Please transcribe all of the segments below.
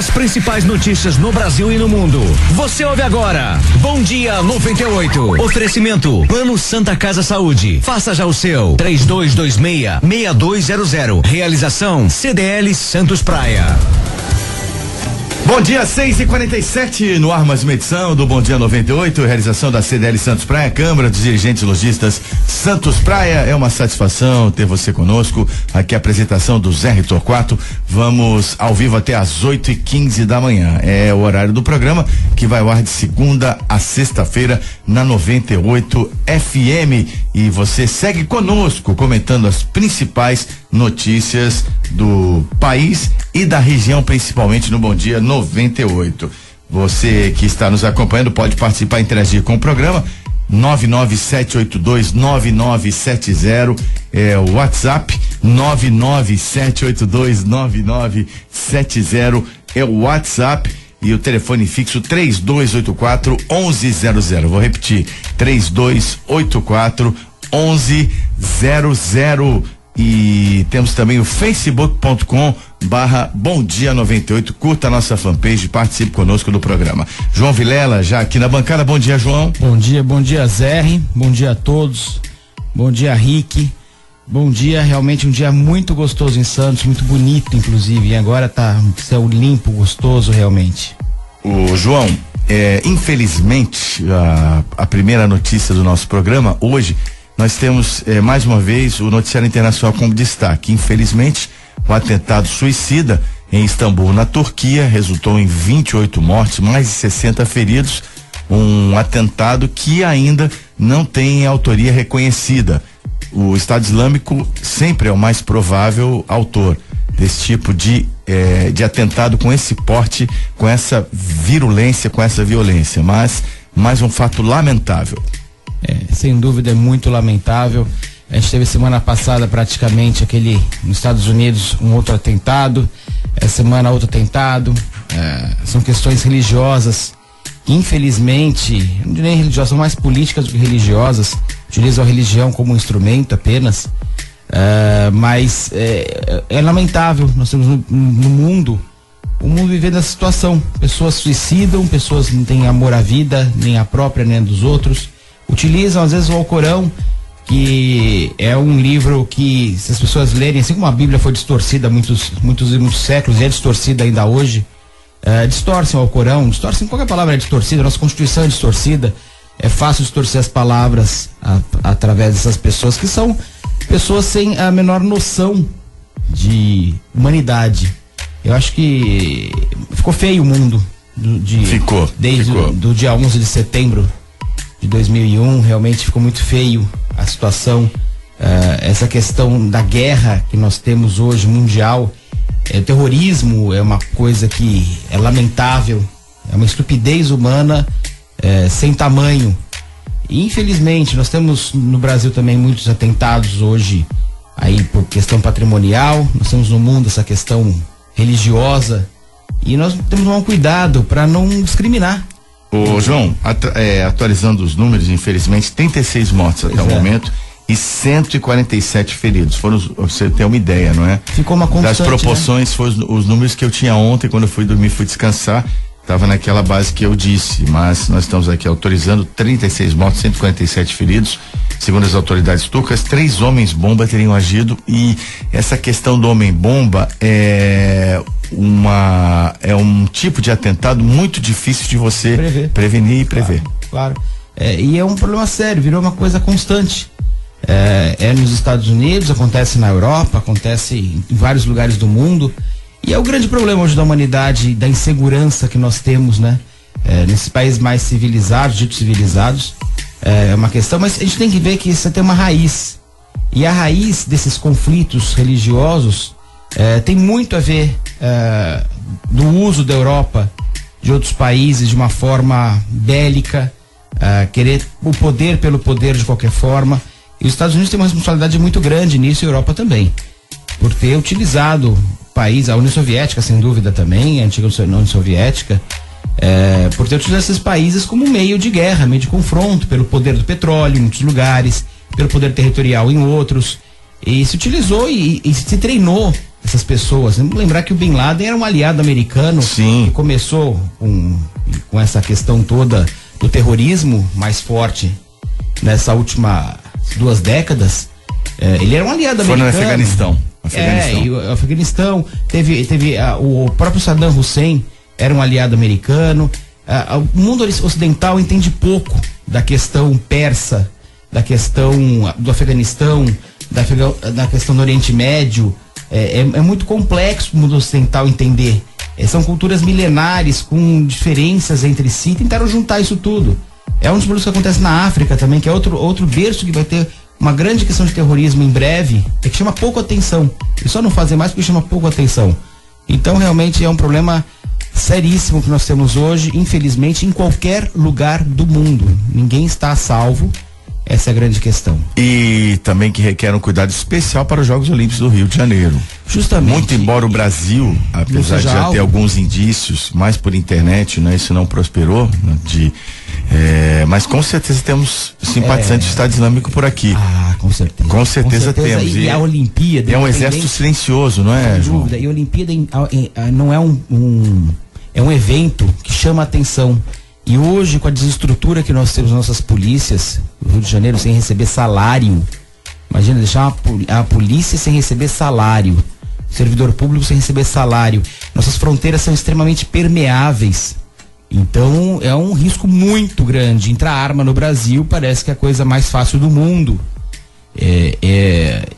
As principais notícias no Brasil e no mundo. Você ouve agora. Bom Dia 98. Oferecimento Plano Santa Casa Saúde. Faça já o seu. 3226-6200. Realização CDL Santos Praia. Bom dia, 6h47, no ar mais uma edição do Bom Dia 98, realização da CDL Santos Praia, Câmara dos Dirigentes Lojistas Santos Praia. É uma satisfação ter você conosco. Aqui a apresentação do Zé Torquato. Vamos ao vivo até às 8h15 da manhã. É o horário do programa que vai ao ar de segunda a sexta-feira na 98 FM. E você segue conosco comentando as principais notícias do país e da região, principalmente no Bom Dia 98. Você que está nos acompanhando pode participar e interagir com o programa. 997829970 é o WhatsApp. 997829970 é o WhatsApp. E o telefone fixo 3284-1100. Vou repetir, 3284-1100. E temos também o facebook.com/Bom Dia 98. Curta a nossa fanpage, participe conosco do programa. João Vilela já aqui na bancada. Bom dia, João. Bom dia Zé. Bom dia a todos. Bom dia, Rick. Bom dia, realmente um dia muito gostoso em Santos, muito bonito inclusive, e agora tá céu limpo, gostoso realmente. O João, infelizmente, a primeira notícia do nosso programa, hoje nós temos mais uma vez o noticiário internacional como destaque. Infelizmente, o atentado suicida em Istambul, na Turquia, resultou em 28 mortes, mais de 60 feridos, um atentado que ainda não tem autoria reconhecida. O Estado Islâmico sempre é o mais provável autor desse tipo de atentado com esse porte, com essa virulência, com essa violência, mas mais um fato lamentável. Sem dúvida é muito lamentável. A gente teve semana passada praticamente nos Estados Unidos um outro atentado, essa semana outro atentado. São questões religiosas, infelizmente, não nem religiosas, são mais políticas do que religiosas, utilizam a religião como um instrumento apenas, mas é lamentável. Nós temos no mundo, o mundo vivendo essa situação, pessoas suicidam, pessoas não têm amor à vida, nem a própria, nem a dos outros, utilizam às vezes o Alcorão, que é um livro que, se as pessoas lerem, assim como a Bíblia foi distorcida há muitos séculos e é distorcida ainda hoje, distorcem o Alcorão, distorcem qualquer palavra, é distorcida, nossa Constituição é distorcida. É fácil distorcer as palavras através dessas pessoas, que são pessoas sem a menor noção de humanidade. Eu acho que ficou feio o mundo desde do dia 11 de setembro de 2001, realmente ficou muito feio a situação, essa questão da guerra que nós temos hoje mundial. O terrorismo é uma coisa que é lamentável, é uma estupidez humana sem tamanho. E, infelizmente, nós temos no Brasil também muitos atentados hoje aí por questão patrimonial, nós temos no mundo essa questão religiosa, e nós temos que tomar um cuidado para não discriminar. Ô João, atualizando os números, infelizmente 36 mortes até o momento e 147 feridos. Você tem uma ideia, não é? Ficou uma constante, das proporções, né? Foram os números que eu tinha ontem quando eu fui dormir, fui descansar. Estava naquela base que eu disse, mas nós estamos aqui autorizando 36 mortos, 147 feridos. Segundo as autoridades turcas, 3 homens-bomba teriam agido, e essa questão do homem-bomba é um tipo de atentado muito difícil de você prevenir e prever. Claro. E é um problema sério, virou uma coisa constante. Nos Estados Unidos, acontece na Europa, acontece em vários lugares do mundo. E é o grande problema hoje da humanidade, da insegurança que nós temos, né? Nesses países mais civilizados, ditos civilizados, é uma questão, mas a gente tem que ver que isso tem uma raiz. E a raiz desses conflitos religiosos tem muito a ver do uso da Europa, de outros países, de uma forma bélica, querer o poder pelo poder de qualquer forma. E os Estados Unidos têm uma responsabilidade muito grande nisso, e a Europa também, por ter utilizado o país, a União Soviética sem dúvida também, a antiga União Soviética, por ter utilizado esses países como meio de guerra, meio de confronto, pelo poder do petróleo em muitos lugares, pelo poder territorial em outros, e se utilizou e se treinou essas pessoas. Vamos lembrar que o Bin Laden era um aliado americano. Sim. Que começou com essa questão toda do terrorismo mais forte nessa última 2 décadas. Ele era um aliado americano. Foi no Afeganistão. E o Afeganistão teve o próprio Saddam Hussein era um aliado americano. O mundo ocidental entende pouco da questão persa, da questão do Afeganistão, da questão do Oriente Médio. É muito complexo o mundo ocidental entender. São culturas milenares com diferenças entre si. Tentaram juntar isso tudo. É um dos problemas que acontece na África também, que é outro berço que vai ter uma grande questão de terrorismo em breve, que chama pouco atenção. Eles só não fazem mais porque chama pouco atenção. Então realmente é um problema seríssimo que nós temos hoje, infelizmente, em qualquer lugar do mundo. Ninguém está a salvo. Essa é a grande questão. E também que requer um cuidado especial para os Jogos Olímpicos do Rio de Janeiro. Justamente. Muito embora o Brasil, apesar de já ter alguns indícios, mais por internet, né, isso não prosperou, mas com certeza temos simpatizantes do Estado Islâmico por aqui. Com certeza. Com certeza temos. E a Olimpíada. É um exército silencioso, não é, João? Dúvida. E a Olimpíada não é é um evento que chama a atenção. E hoje, com a desestrutura que nós temos nas nossas polícias, no Rio de Janeiro, sem receber salário. Imagina, deixar a polícia sem receber salário, servidor público sem receber salário. Nossas fronteiras são extremamente permeáveis. Então, é um risco muito grande. Entrar arma no Brasil parece que é a coisa mais fácil do mundo.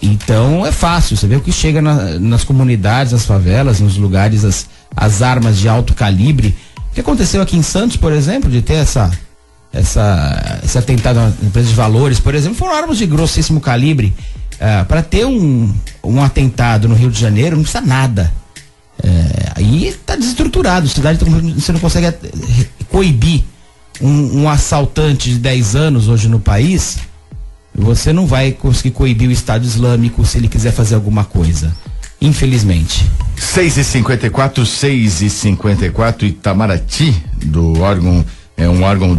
Então, é fácil. Você vê o que chega nas comunidades, nas favelas, nos lugares, as armas de alto calibre. O que aconteceu aqui em Santos, por exemplo, de ter esse atentado na empresa de valores, por exemplo, foram armas de grossíssimo calibre. Para ter um atentado no Rio de Janeiro, não precisa nada. Aí está desestruturado. Você não consegue coibir um assaltante de 10 anos hoje no país. Você não vai conseguir coibir o Estado Islâmico se ele quiser fazer alguma coisa. Infelizmente. 6h54, Itamaraty, do órgão, um órgão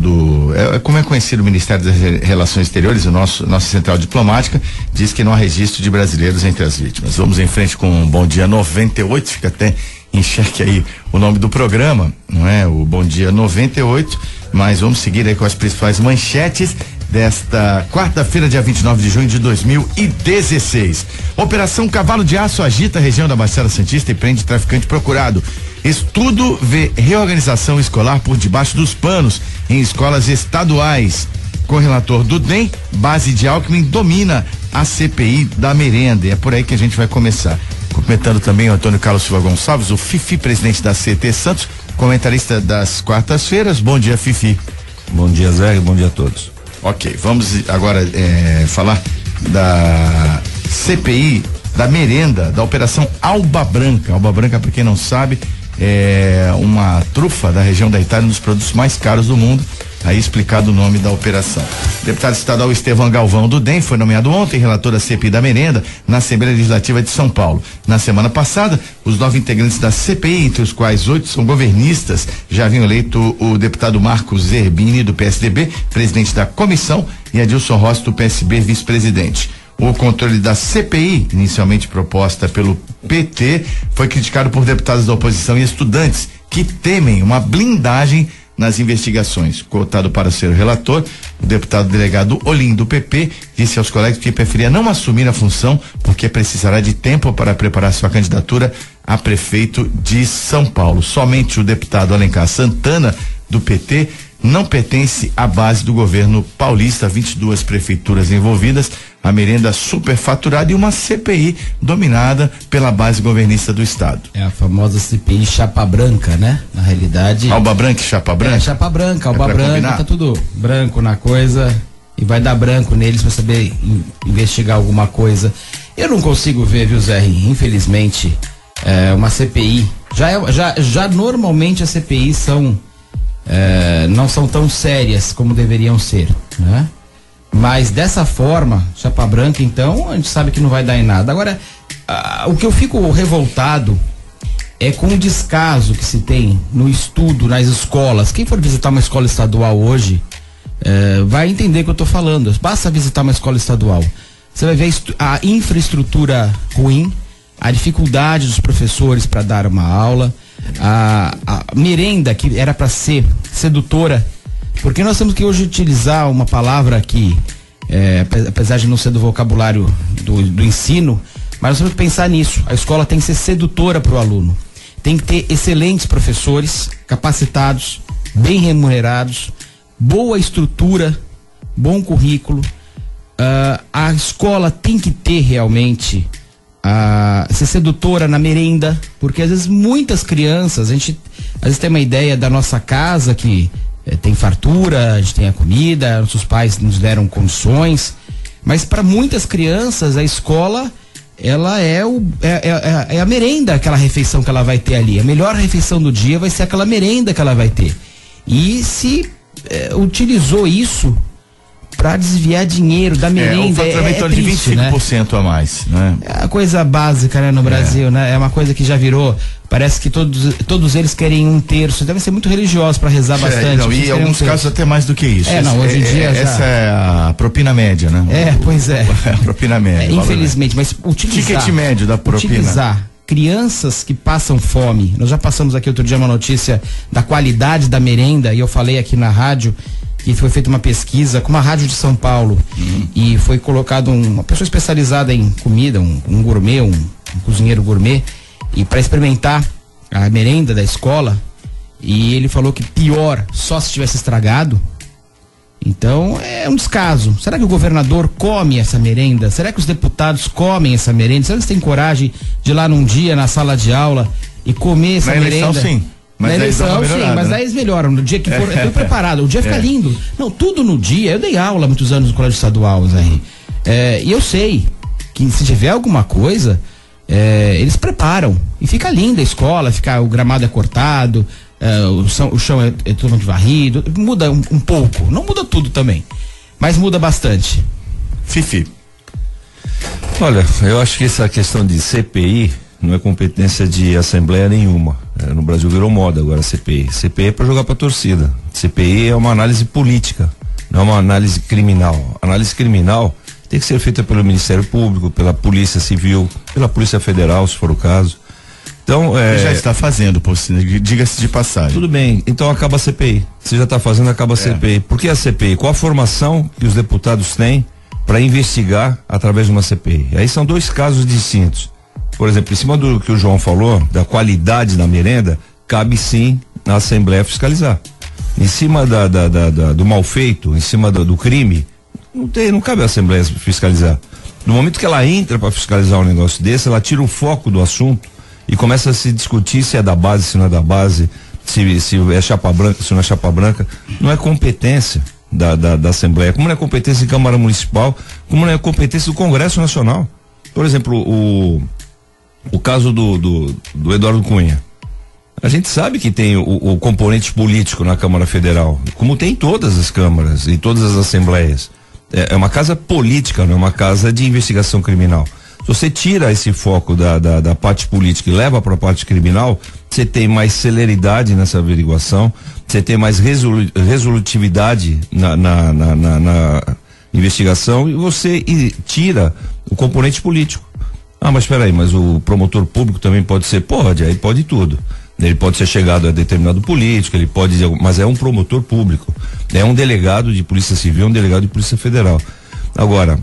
como é conhecido o Ministério das Relações Exteriores, nossa central diplomática, diz que não há registro de brasileiros entre as vítimas. Vamos em frente com o Bom Dia 98, fica até em xeque aí o nome do programa, não é? O Bom Dia 98, mas vamos seguir aí com as principais manchetes desta quarta-feira, dia 29 de junho de 2016. Operação Cavalo de Aço agita a região da Baixada Santista e prende traficante procurado. Estudo vê reorganização escolar por debaixo dos panos em escolas estaduais. Correlator do DEM, base de Alckmin, domina a CPI da merenda. E é por aí que a gente vai começar. Cumprimentando também o Antônio Carlos Silva Gonçalves, o Fifi, presidente da CT Santos, comentarista das quartas-feiras. Bom dia, Fifi. Bom dia, Zé, bom dia a todos. Ok, vamos agora falar da CPI da merenda, da Operação Alba Branca. Alba Branca, para quem não sabe, é uma trufa da região da Itália, um dos produtos mais caros do mundo. Aí explicado o nome da operação. O deputado estadual Estevão Galvão do DEM foi nomeado ontem relator da CPI da merenda na Assembleia Legislativa de São Paulo. Na semana passada, os 9 integrantes da CPI, entre os quais 8 são governistas, já haviam eleito o deputado Marcos Zerbini, do PSDB, presidente da comissão, e Adilson Rossi, do PSB, vice-presidente. O controle da CPI, inicialmente proposta pelo PT, foi criticado por deputados da oposição e estudantes que temem uma blindagem nas investigações. Cotado para ser o relator, o deputado delegado Olim, do PP, disse aos colegas que preferia não assumir a função porque precisará de tempo para preparar sua candidatura a prefeito de São Paulo. Somente o deputado Alencar Santana, do PT, não pertence à base do governo paulista. 22 prefeituras envolvidas, a merenda superfaturada e uma CPI dominada pela base governista do estado. É a famosa CPI chapa branca, né? Na realidade. Alba branca e chapa branca? Chapa branca, alba branca, combinar? Tá tudo branco na coisa e vai dar branco neles para saber investigar alguma coisa. Eu não consigo ver, viu, Zé? Infelizmente, uma CPI. Já normalmente as CPIs não são tão sérias como deveriam ser, né? Mas dessa forma, chapa branca, então, a gente sabe que não vai dar em nada. Agora, o que eu fico revoltado é com o descaso que se tem no estudo, nas escolas. Quem for visitar uma escola estadual hoje, vai entender o que eu estou falando. Basta visitar uma escola estadual. Você vai ver a infraestrutura ruim, a dificuldade dos professores para dar uma aula, a merenda que era para ser sedutora, porque nós temos que hoje utilizar uma palavra que, apesar de não ser do vocabulário do ensino, mas nós temos que pensar nisso. A escola tem que ser sedutora para o aluno, tem que ter excelentes professores, capacitados, bem remunerados, boa estrutura, bom currículo. A escola tem que ter realmente ser sedutora na merenda, porque às vezes muitas crianças, a gente às vezes tem uma ideia da nossa casa que tem fartura, a gente tem a comida, nossos pais nos deram condições, mas para muitas crianças a escola ela é a merenda, aquela refeição que ela vai ter ali. A melhor refeição do dia vai ser aquela merenda que ela vai ter. E se utilizou isso para desviar dinheiro da merenda, o faturamento de 25%, né? A mais, né? É a coisa básica, né, no Brasil, né? É uma coisa que já virou, parece que todos eles querem 1/3, devem ser muito religiosos para rezar bastante. E em alguns casos até mais do que isso. Hoje em dia essa é a propina média, né? Pois é. A propina média. Infelizmente, mas utilizar... Ticket médio da propina. Utilizar crianças que passam fome, nós já passamos aqui outro dia uma notícia da qualidade da merenda, e eu falei aqui na rádio que foi feita uma pesquisa com uma rádio de São Paulo, e foi colocado uma pessoa especializada em comida, um gourmet, um cozinheiro gourmet, e para experimentar a merenda da escola, e ele falou que pior só se tivesse estragado. Então é um descaso. Será que o governador come essa merenda? Será que os deputados comem essa merenda? Será que eles têm coragem de ir lá num dia na sala de aula e comer essa merenda? Na eleição, sim. Mas na eleição, sim, mas aí eles melhoram. No dia que for, é tudo preparado. O dia fica lindo. Não, tudo no dia. Eu dei aula há muitos anos no colégio estadual, Zé. E eu sei que se tiver alguma coisa, eles preparam. E fica linda a escola, o gramado é cortado, o chão é totalmente varrido. Muda um pouco. Não muda tudo também, mas muda bastante. Fifi. Olha, eu acho que essa questão de CPI não é competência de assembleia nenhuma. No Brasil virou moda agora a CPI. CPI é para jogar para torcida. CPI é uma análise política, não é uma análise criminal. A análise criminal tem que ser feita pelo Ministério Público, pela Polícia Civil, pela Polícia Federal, se for o caso. Então, já está fazendo, diga-se de passagem. Tudo bem, então acaba a CPI. Você já está fazendo, acaba a CPI. Por que a CPI? Qual a formação que os deputados têm para investigar através de uma CPI? Aí são dois casos distintos. Por exemplo, em cima do que o João falou, da qualidade da merenda, cabe sim na Assembleia fiscalizar. Em cima do mal feito, em cima do crime, não cabe a Assembleia fiscalizar. No momento que ela entra para fiscalizar um negócio desse, ela tira o foco do assunto e começa a se discutir se é da base, se não é da base, se é chapa branca, se não é chapa branca. Não é competência da Assembleia, como não é competência de Câmara Municipal, como não é competência do Congresso Nacional. Por exemplo, o caso do Eduardo Cunha. A gente sabe que tem o componente político na Câmara Federal, como tem em todas as câmaras e todas as assembleias. É uma casa política, não é uma casa de investigação criminal. Se você tira esse foco da parte política e leva para a parte criminal, você tem mais celeridade nessa averiguação, você tem mais resolutividade na investigação, e você tira o componente político. Mas espera aí, mas o promotor público também pode ser? Aí pode tudo. Ele pode ser chegado a determinado político, ele pode, mas é um promotor público, é um delegado de Polícia Civil, um delegado de Polícia Federal. Agora,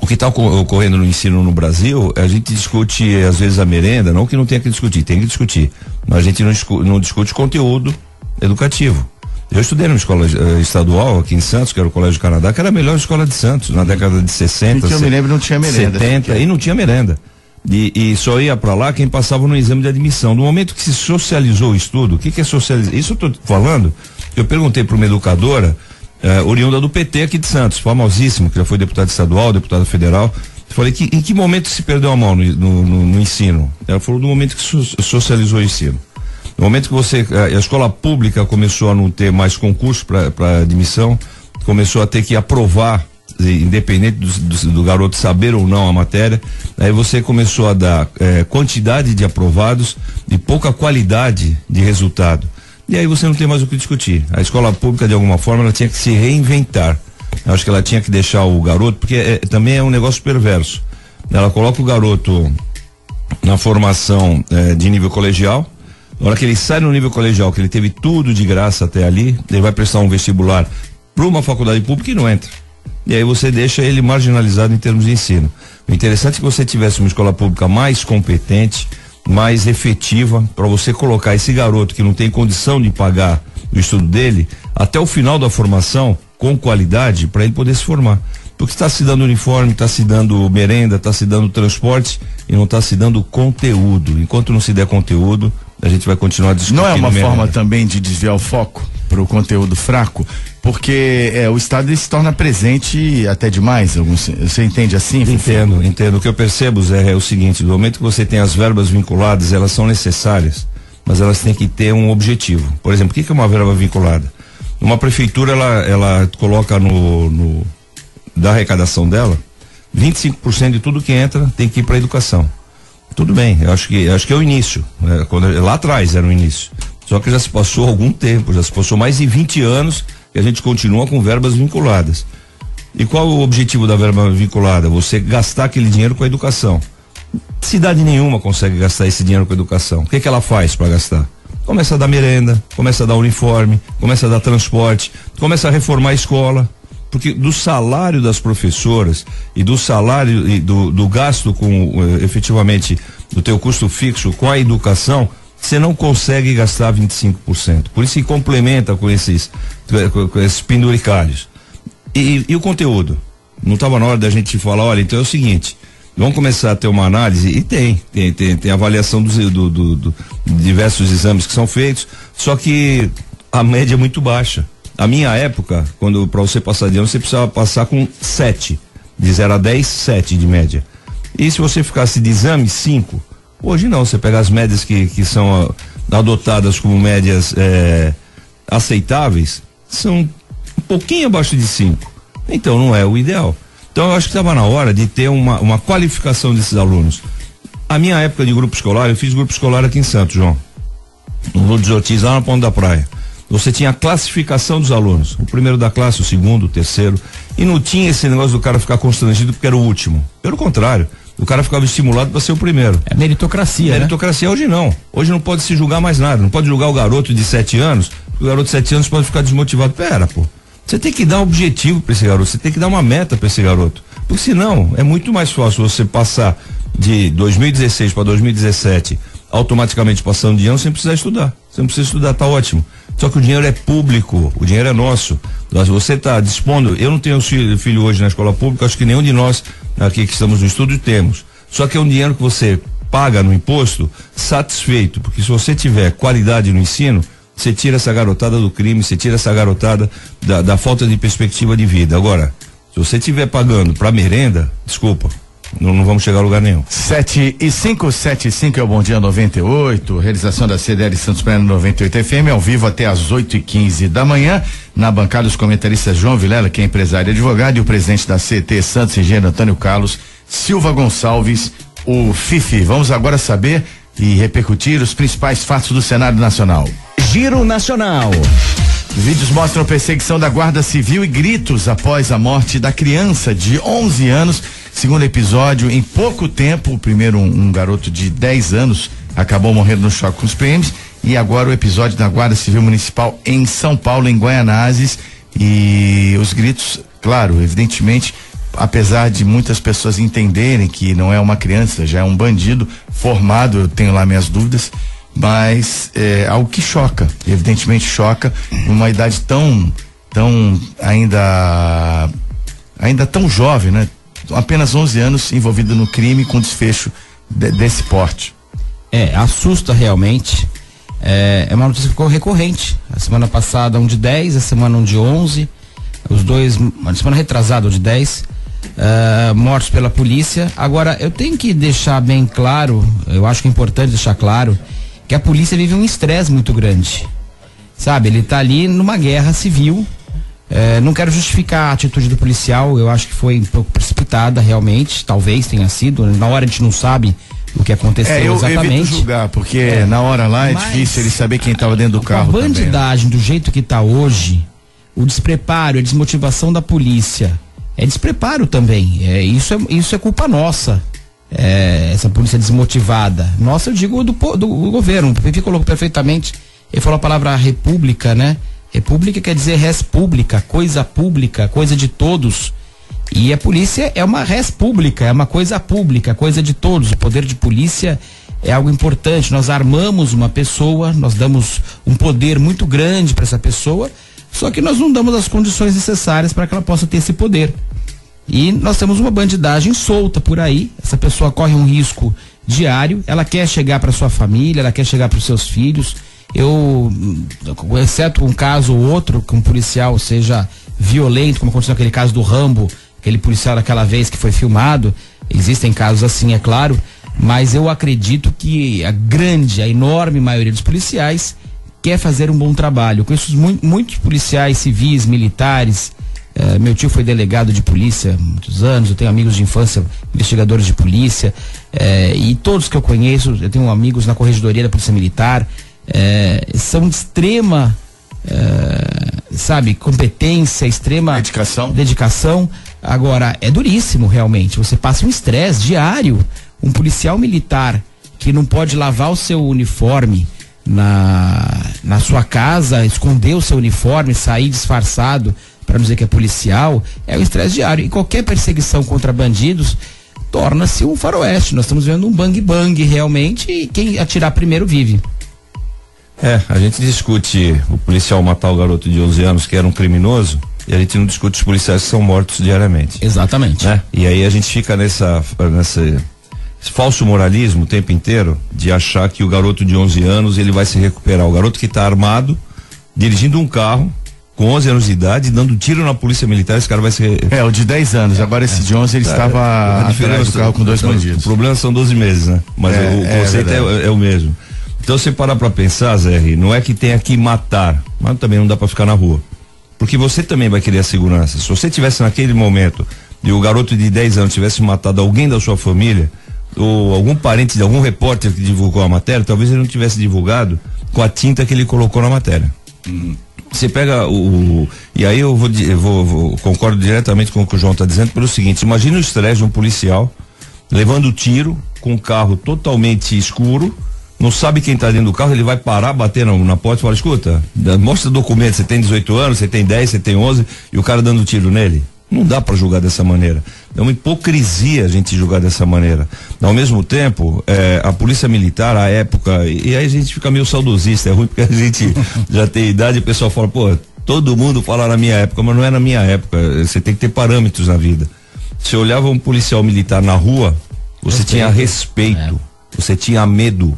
o que está ocorrendo no ensino no Brasil, a gente discute às vezes a merenda, não que não tenha que discutir, tem que discutir, mas a gente não discute conteúdo educativo. Eu estudei numa escola estadual aqui em Santos, que era o Colégio Canadá, que era a melhor escola de Santos, na década de 60. Que eu me lembro, não tinha merenda. 70, e não tinha merenda. E só ia para lá quem passava no exame de admissão. No momento que se socializou o estudo, o que é socializar? Isso eu estou falando, eu perguntei para uma educadora, oriunda do PT aqui de Santos, famosíssimo, que já foi deputado estadual, deputado federal. Falei, em que momento se perdeu a mão no ensino? Ela falou do momento que socializou o ensino. No momento que a escola pública começou a não ter mais concurso para admissão, começou a ter que aprovar, independente do garoto saber ou não a matéria, aí você começou a dar quantidade de aprovados e pouca qualidade de resultado. E aí você não tem mais o que discutir. A escola pública, de alguma forma, ela tinha que se reinventar. Eu acho que ela tinha que deixar o garoto, porque também é um negócio perverso. Ela coloca o garoto na formação de nível colegial. Na hora que ele sai no nível colegial, que ele teve tudo de graça até ali, ele vai prestar um vestibular para uma faculdade pública e não entra. E aí você deixa ele marginalizado em termos de ensino. O interessante é que você tivesse uma escola pública mais competente, mais efetiva, para você colocar esse garoto que não tem condição de pagar o estudo dele, até o final da formação, com qualidade, para ele poder se formar. Porque está se dando uniforme, está se dando merenda, está se dando transporte e não está se dando conteúdo. Enquanto não se der conteúdo, a gente vai continuar discutindo. Não é uma forma também de desviar o foco para o conteúdo fraco? Porque o Estado se torna presente até demais. Você entende assim? Entendo. O que eu percebo, Zé, é o seguinte: no momento que você tem as verbas vinculadas, elas são necessárias, mas elas têm que ter um objetivo. Por exemplo, o que é uma verba vinculada? Uma prefeitura, ela coloca da arrecadação dela, 25% de tudo que entra tem que ir para a educação. Tudo bem, eu acho que é o início, né? Lá atrás era o início. Só que já se passou algum tempo, já se passou mais de 20 anos que a gente continua com verbas vinculadas. E qual é o objetivo da verba vinculada? Você gastar aquele dinheiro com a educação. Cidade nenhuma consegue gastar esse dinheiro com a educação. O que ela faz para gastar? Começa a dar merenda, começa a dar uniforme, começa a dar transporte, começa a reformar a escola. Porque do salário das professoras e do salário e do gasto com efetivamente do teu custo fixo com a educação, você não consegue gastar 25%. Por isso que complementa com esses penduricalhos. E o conteúdo? Não estava na hora da gente falar, olha, então é o seguinte, vamos começar a ter uma análise, e tem avaliação dos diversos exames que são feitos, só que a média é muito baixa. A minha época, para você passar de ano, você precisava passar com 7. De 0 a 10, 7 de média. E se você ficasse de exame, 5. Hoje não, você pega as médias que são adotadas como médias aceitáveis, são um pouquinho abaixo de 5. Então não é o ideal. Então eu acho que estava na hora de ter uma qualificação desses alunos. A minha época de grupo escolar, eu fiz grupo escolar aqui em Santos, João. No Lourdes Ortiz, lá na Ponta da Praia. Você tinha a classificação dos alunos, o primeiro da classe, o segundo, o terceiro, e não tinha esse negócio do cara ficar constrangido porque era o último. Pelo contrário, o cara ficava estimulado para ser o primeiro. É meritocracia, Meritocracia, né? Hoje não. Hoje não pode se julgar mais nada. Não pode julgar o garoto de 7 anos, o garoto de 7 anos pode ficar desmotivado. Pera, pô. Você tem que dar um objetivo para esse garoto, você tem que dar uma meta para esse garoto. Porque senão, é muito mais fácil você passar de 2016 para 2017 automaticamente passando de ano sem precisar estudar. Você não precisa estudar, tá ótimo. Só que o dinheiro é público, o dinheiro é nosso. Você está dispondo, eu não tenho filho hoje na escola pública, acho que nenhum de nós aqui que estamos no estúdio temos. Só que é um dinheiro que você paga no imposto satisfeito, porque se você tiver qualidade no ensino, você tira essa garotada do crime, você tira essa garotada da falta de perspectiva de vida. Agora, se você estiver pagando para merenda, desculpa, não vamos chegar a lugar nenhum. 7:575 é o Bom Dia 98, realização da CDL Santos Praia 98 FM, ao vivo até às 8:15 da manhã. Na bancada, os comentaristas João Vilela, que é empresário e advogado, e o presidente da CT Santos, engenheiro Antônio Carlos Silva Gonçalves, o Fifi. Vamos agora saber e repercutir os principais fatos do cenário nacional. Giro Nacional. Vídeos mostram perseguição da Guarda Civil e gritos após a morte da criança de 11 anos. Segundo episódio, em pouco tempo, o primeiro um garoto de 10 anos acabou morrendo no choque com os PMs, e agora o episódio da Guarda Civil Municipal em São Paulo, em Guaianazes, e os gritos, claro, evidentemente, apesar de muitas pessoas entenderem que não é uma criança, já é um bandido formado, eu tenho lá minhas dúvidas, mas é algo que choca, evidentemente choca, numa idade tão ainda tão jovem, né? Apenas 11 anos envolvido no crime com desfecho desse porte. Assusta realmente. É uma notícia que ficou recorrente. A semana passada um de 10, a semana um de 11, os dois, a semana retrasada um de 10, mortos pela polícia. Agora, eu tenho que deixar bem claro, eu acho que é importante deixar claro, que a polícia vive um estresse muito grande. Sabe, ele tá ali numa guerra civil. Não quero justificar a atitude do policial, eu acho que foi um pouco precipitada realmente, talvez tenha sido, na hora a gente não sabe o que aconteceu exatamente. Eu evito julgar, porque na hora lá é difícil ele saber quem estava dentro do carro. A bandidagem do jeito que está hoje, o despreparo, a desmotivação da polícia, é despreparo também, isso é culpa nossa, essa polícia desmotivada. Nossa, eu digo do governo. O Pepe colocou perfeitamente. Ele falou a palavra república, né? República quer dizer res pública, coisa de todos. E a polícia é uma res pública, é uma coisa pública, coisa de todos. O poder de polícia é algo importante. Nós armamos uma pessoa, nós damos um poder muito grande para essa pessoa, só que nós não damos as condições necessárias para que ela possa ter esse poder. E nós temos uma bandidagem solta por aí. Essa pessoa corre um risco diário, ela quer chegar para sua família, ela quer chegar para os seus filhos. Exceto um caso ou outro, que um policial seja violento, como aconteceu naquele caso do Rambo, aquele policial daquela vez que foi filmado, existem casos assim, é claro, mas eu acredito que a enorme maioria dos policiais quer fazer um bom trabalho. Eu conheço muitos policiais civis, militares, meu tio foi delegado de polícia há muitos anos, eu tenho amigos de infância, investigadores de polícia, e todos que eu conheço, eu tenho amigos na corregedoria da Polícia Militar, são de extrema competência, extrema dedicação. Agora, é duríssimo realmente, você passa um estresse diário. Um policial militar que não pode lavar o seu uniforme na sua casa, esconder o seu uniforme, sair disfarçado para não dizer que é policial, é um estresse diário. E qualquer perseguição contra bandidos torna-se um faroeste. Nós estamos vendo um bang-bang realmente, e quem atirar primeiro vive. A gente discute o policial matar o garoto de 11 anos que era um criminoso, e a gente não discute os policiais que são mortos diariamente. Exatamente. Né? E aí a gente fica nesse falso moralismo o tempo inteiro de achar que o garoto de 11 anos ele vai se recuperar. O garoto que está armado, dirigindo um carro com 11 anos de idade, dando tiro na polícia militar, esse cara vai ser... o de 10 anos, agora esse de 11 ele estava atrás do carro com 2 bandidos. O problema são 12 meses, né? Mas o conceito é o mesmo. Então, se parar pra pensar, Zé, não é que tenha que matar, mas também não dá pra ficar na rua. Porque você também vai querer a segurança. Se você tivesse naquele momento e o garoto de 10 anos tivesse matado alguém da sua família, ou algum parente de algum repórter que divulgou a matéria, talvez ele não tivesse divulgado com a tinta que ele colocou na matéria. Você pega e aí eu concordo diretamente com o que o João está dizendo pelo seguinte: imagina o estresse de um policial levando tiro com um carro totalmente escuro, não sabe quem tá dentro do carro, ele vai parar, bater na porta e falar: escuta, mostra documento, você tem 18 anos, você tem 10, você tem 11, e o cara dando tiro nele. Não dá para julgar dessa maneira. É uma hipocrisia a gente julgar dessa maneira. Ao mesmo tempo, a polícia militar, à época, e aí a gente fica meio saudosista, é ruim porque a gente já tem idade e o pessoal fala: pô, todo mundo fala na minha época, mas não é na minha época. Você tem que ter parâmetros na vida. Se olhava um policial militar na rua, você tinha respeito, você tinha medo.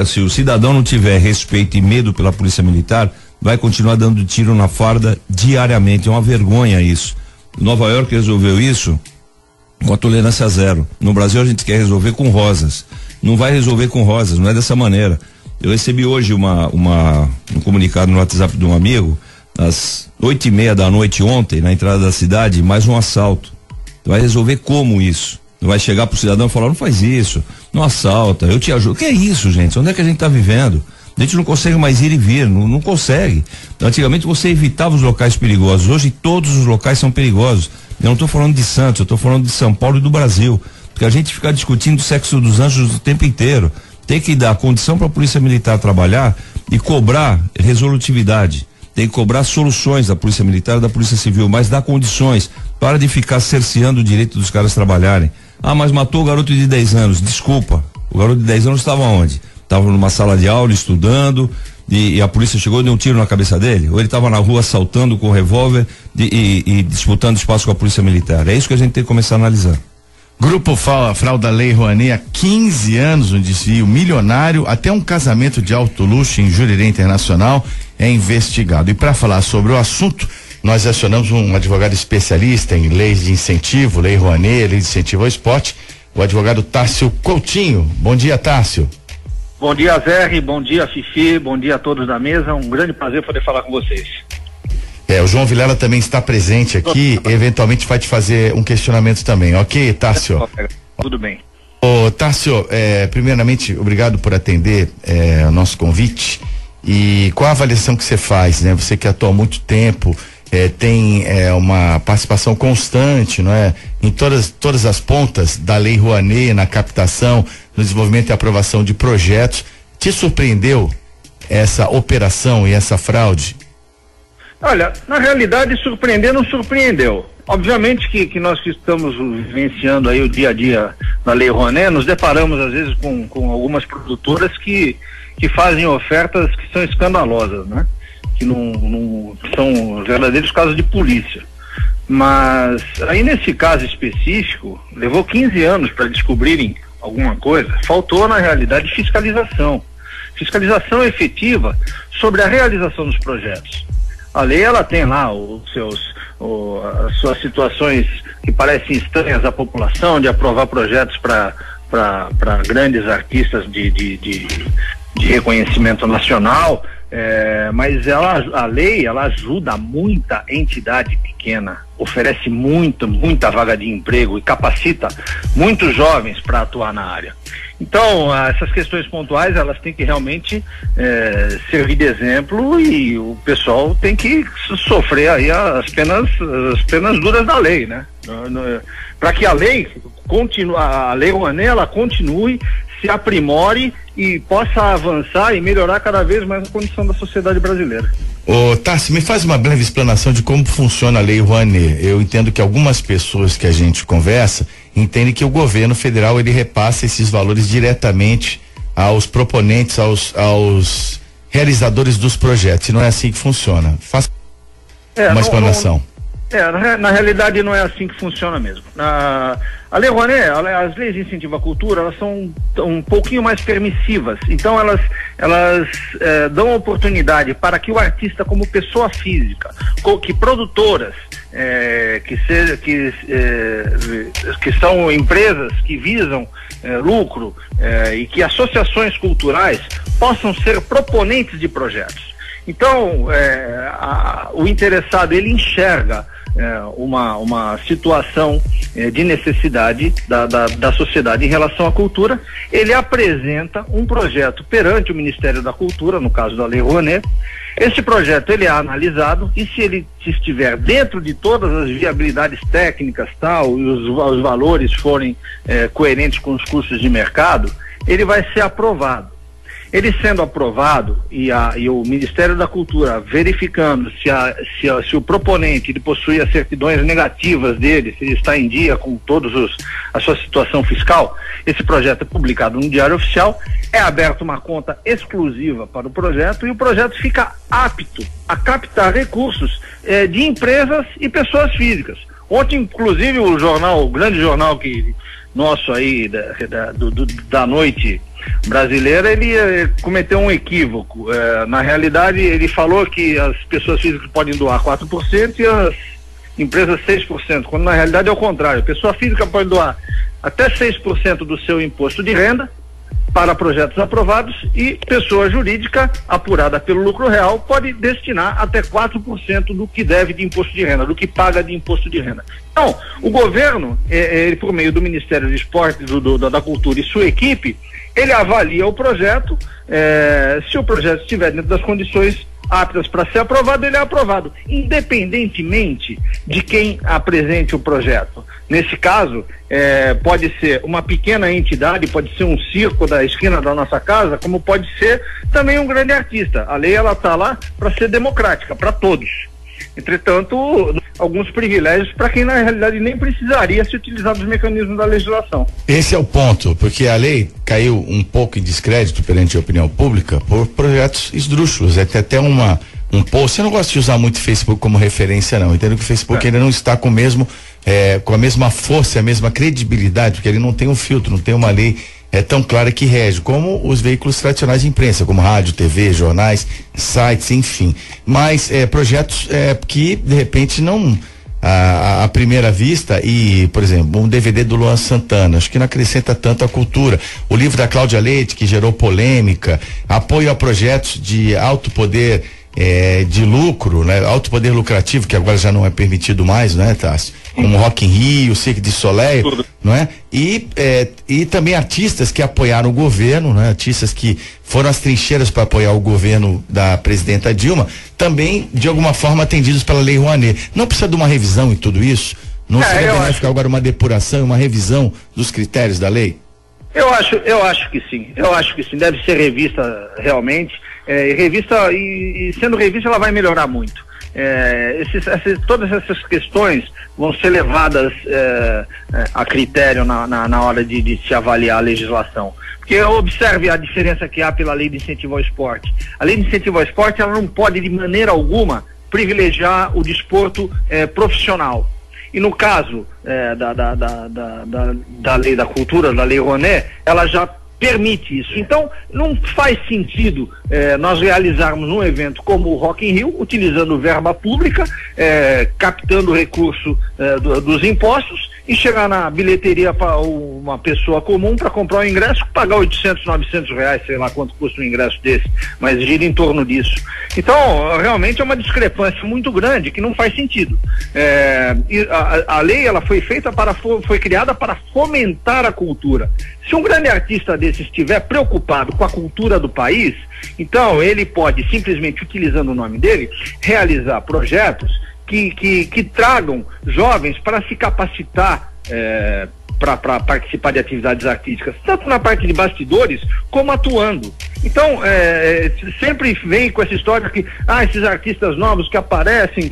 Se o cidadão não tiver respeito e medo pela polícia militar, vai continuar dando tiro na farda diariamente. É uma vergonha isso. Nova York resolveu isso com a tolerância zero. No Brasil a gente quer resolver com rosas. Não vai resolver com rosas, não é dessa maneira. Eu recebi hoje um comunicado no WhatsApp de um amigo, às 8:30 da noite ontem, na entrada da cidade, mais um assalto. Vai resolver como isso? Vai chegar pro cidadão e falar: não faz isso, não assalta, eu te ajudo. O que é isso, gente? Onde é que a gente tá vivendo? A gente não consegue mais ir e vir, não consegue. Antigamente você evitava os locais perigosos, hoje todos os locais são perigosos. Eu não estou falando de Santos, eu estou falando de São Paulo e do Brasil, porque a gente fica discutindo o sexo dos anjos o tempo inteiro. Tem que dar condição para a polícia militar trabalhar e cobrar resolutividade. Tem que cobrar soluções da polícia militar e da polícia civil, mas dar condições. Para de ficar cerceando o direito dos caras trabalharem. Ah, mas matou o garoto de 10 anos. Desculpa, o garoto de 10 anos estava onde? Estava numa sala de aula estudando e a polícia chegou e deu um tiro na cabeça dele? Ou ele estava na rua assaltando com revólver e disputando espaço com a polícia militar? É isso que a gente tem que começar a analisar. Grupo Frauda Lei Rouanet, há 15 anos um desvio milionário até um casamento de alto luxo em Jurerê Internacional é investigado. E para falar sobre o assunto, nós acionamos um advogado especialista em leis de incentivo, Lei Rouanet, Lei de Incentivo ao Esporte, o advogado Tássio Coutinho. Bom dia, Tássio. Bom dia, Zé, bom dia, Fifi, bom dia a todos da mesa, um grande prazer poder falar com vocês. O João Vilela também está presente aqui, eventualmente vai te fazer um questionamento também, ok, Tássio? Tudo bem. Ô, Tássio, primeiramente, obrigado por atender o nosso convite. E qual a avaliação que você faz, né? Você que atua há muito tempo tem uma participação constante, não é? Em todas as pontas da Lei Rouanet, na captação, no desenvolvimento e aprovação de projetos. Te surpreendeu essa operação e essa fraude? Olha, na realidade, surpreender não surpreendeu. Obviamente que nós que estamos vivenciando aí o dia a dia na Lei Rouanet, nos deparamos às vezes com algumas produtoras que fazem ofertas que são escandalosas, né? Que não são verdadeiros casos de polícia. Mas aí nesse caso específico, levou 15 anos para descobrirem alguma coisa. Faltou, na realidade, fiscalização efetiva sobre a realização dos projetos. A lei, ela tem lá as suas situações que parecem estranhas à população, de aprovar projetos para grandes artistas de reconhecimento nacional, mas a lei, ela ajuda muita entidade pequena, oferece muita vaga de emprego e capacita muitos jovens para atuar na área. Então, essas questões pontuais, elas têm que realmente servir de exemplo, e o pessoal tem que sofrer aí as penas duras da lei, né? Para que a lei continue, a Lei Rouanet, ela continue, se aprimore e possa avançar e melhorar cada vez mais a condição da sociedade brasileira. Ô, Tarci, me faz uma breve explanação de como funciona a Lei Rouanet. Eu entendo que algumas pessoas que a gente conversa entendem que o governo federal, ele repassa esses valores diretamente aos proponentes, aos realizadores dos projetos. E não é assim que funciona. Faça uma explanação. Na realidade não é assim que funciona mesmo. A Lei Rouanet, as leis de incentivo à cultura, elas são um pouquinho mais permissivas. Então elas dão oportunidade para que o artista, como pessoa física, que produtoras, que são empresas que visam lucro, e que associações culturais possam ser proponentes de projetos. Então, o interessado, ele enxerga uma situação de necessidade da sociedade em relação à cultura, ele apresenta um projeto perante o Ministério da Cultura, no caso da Lei Rouanet. Esse projeto, ele é analisado, e se ele estiver dentro de todas as viabilidades técnicas, tal, e os valores forem coerentes com os custos de mercado, ele vai ser aprovado. Ele sendo aprovado e o Ministério da Cultura verificando se o proponente, ele possui as certidões negativas dele, se ele está em dia com a sua situação fiscal, esse projeto é publicado no Diário Oficial, é aberta uma conta exclusiva para o projeto, e o projeto fica apto a captar recursos de empresas e pessoas físicas. Ontem, inclusive, o grande jornal nosso aí da noite brasileira, ele cometeu um equívoco. Na realidade, ele falou que as pessoas físicas podem doar 4% e as empresas 6%, quando na realidade é o contrário. A pessoa física pode doar até 6% do seu imposto de renda para projetos aprovados, e pessoa jurídica, apurada pelo lucro real, pode destinar até 4% do que deve de imposto de renda, do que paga de imposto de renda. Então, o governo, ele, por meio do Ministério do Esporte, da Cultura e sua equipe, ele avalia o projeto, se o projeto estiver dentro das condições aptas para ser aprovado, ele é aprovado, independentemente de quem apresente o projeto. Nesse caso, pode ser uma pequena entidade, pode ser um circo da esquina da nossa casa, como pode ser também um grande artista. A lei, ela está lá para ser democrática, para todos. Entretanto, alguns privilégios para quem na realidade nem precisaria se utilizar dos mecanismos da legislação. Esse é o ponto, porque a lei caiu um pouco em descrédito perante a opinião pública por projetos esdrúxulos. Tem até um post. Eu não gosto de usar muito o Facebook como referência, não. Entendo que o Facebook ainda não está com a mesma força, a mesma credibilidade, porque ele não tem um filtro, não tem uma lei tão clara que rege, como os veículos tradicionais de imprensa, como rádio, TV, jornais, sites, enfim. Mas projetos que, de repente, não, à primeira vista, e, por exemplo, um DVD do Luan Santana, acho que não acrescenta tanto à cultura. O livro da Cláudia Leite, que gerou polêmica, apoio a projetos de alto poder de lucro, né? Alto poder lucrativo, que agora já não é permitido mais, né, Tássio? como Rock in Rio, Cirque du Soleil, não é? E também artistas que apoiaram o governo, né? Artistas que foram às trincheiras para apoiar o governo da presidenta Dilma, também de alguma forma atendidos pela Lei Rouanet. Não precisa de uma revisão em tudo isso? Não seria benéfico agora uma depuração e uma revisão dos critérios da lei? Eu acho que sim. Eu acho que sim. Deve ser revista realmente. E sendo revista ela vai melhorar muito. Todas essas questões vão ser levadas a critério na hora de se avaliar a legislação. Porque observe a diferença que há pela lei de incentivo ao esporte. A lei de incentivo ao esporte ela não pode de maneira alguma privilegiar o desporto profissional. E no caso da lei da cultura, da lei Rouanet, ela já permite isso. Então, não faz sentido nós realizarmos um evento como o Rock in Rio, utilizando verba pública, captando recurso dos impostos, e chegar na bilheteria para uma pessoa comum para comprar um ingresso, pagar 800, 900 reais, sei lá quanto custa um ingresso desse, mas gira em torno disso. Então, realmente é uma discrepância muito grande que não faz sentido. E a lei ela foi criada para fomentar a cultura. Se um grande artista desse estiver preocupado com a cultura do país, então ele pode simplesmente, utilizando o nome dele, realizar projetos que tragam jovens para se capacitar para participar de atividades artísticas, tanto na parte de bastidores como atuando. Então, sempre vem com essa história que esses artistas novos que aparecem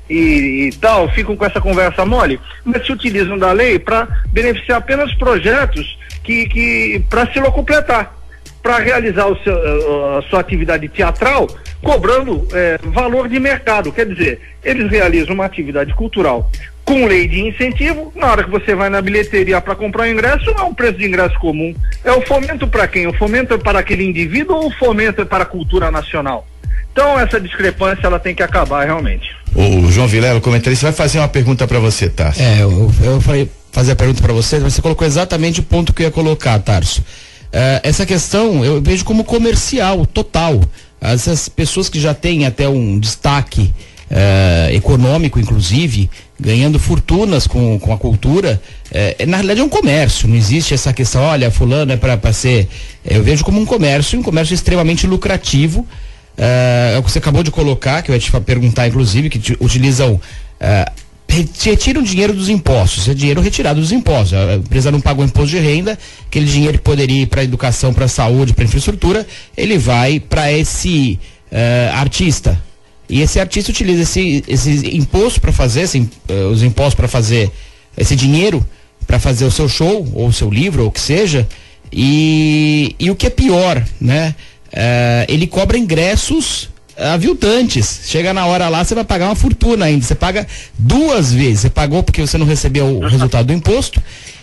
e tal, ficam com essa conversa mole, mas se utilizam da lei para beneficiar apenas projetos que para se locupletar, para realizar a sua atividade teatral, cobrando valor de mercado. Quer dizer, eles realizam uma atividade cultural com lei de incentivo. Na hora que você vai na bilheteria para comprar o ingresso, não é um preço de ingresso comum. É o fomento para quem? O fomento é para aquele indivíduo ou o fomento é para a cultura nacional? Então essa discrepância ela tem que acabar realmente. O João Vilela, comentarista, vai fazer uma pergunta para você, Tarso. Eu falei fazer a pergunta para você, mas você colocou exatamente o ponto que eu ia colocar, Tarso. Essa questão eu vejo como comercial total. Essas pessoas que já têm até um destaque econômico, inclusive, ganhando fortunas com a cultura, na realidade é um comércio. Não existe essa questão, olha, fulano é para ser. Eu vejo como um comércio extremamente lucrativo. É o que você acabou de colocar, que eu ia te perguntar, inclusive, que utilizam. Retiram dinheiro dos impostos, é dinheiro retirado dos impostos. A empresa não pagou imposto de renda, aquele dinheiro que poderia ir para a educação, para a saúde, para a infraestrutura, ele vai para esse artista. E esse artista utiliza esse imposto para fazer, os impostos para fazer esse dinheiro, para fazer o seu show, ou o seu livro, ou o que seja, e o que é pior, né? Ele cobra ingressos aviltantes. Chega na hora lá, você vai pagar uma fortuna ainda. Você paga 2 vezes. Você pagou porque você não recebeu o resultado do imposto,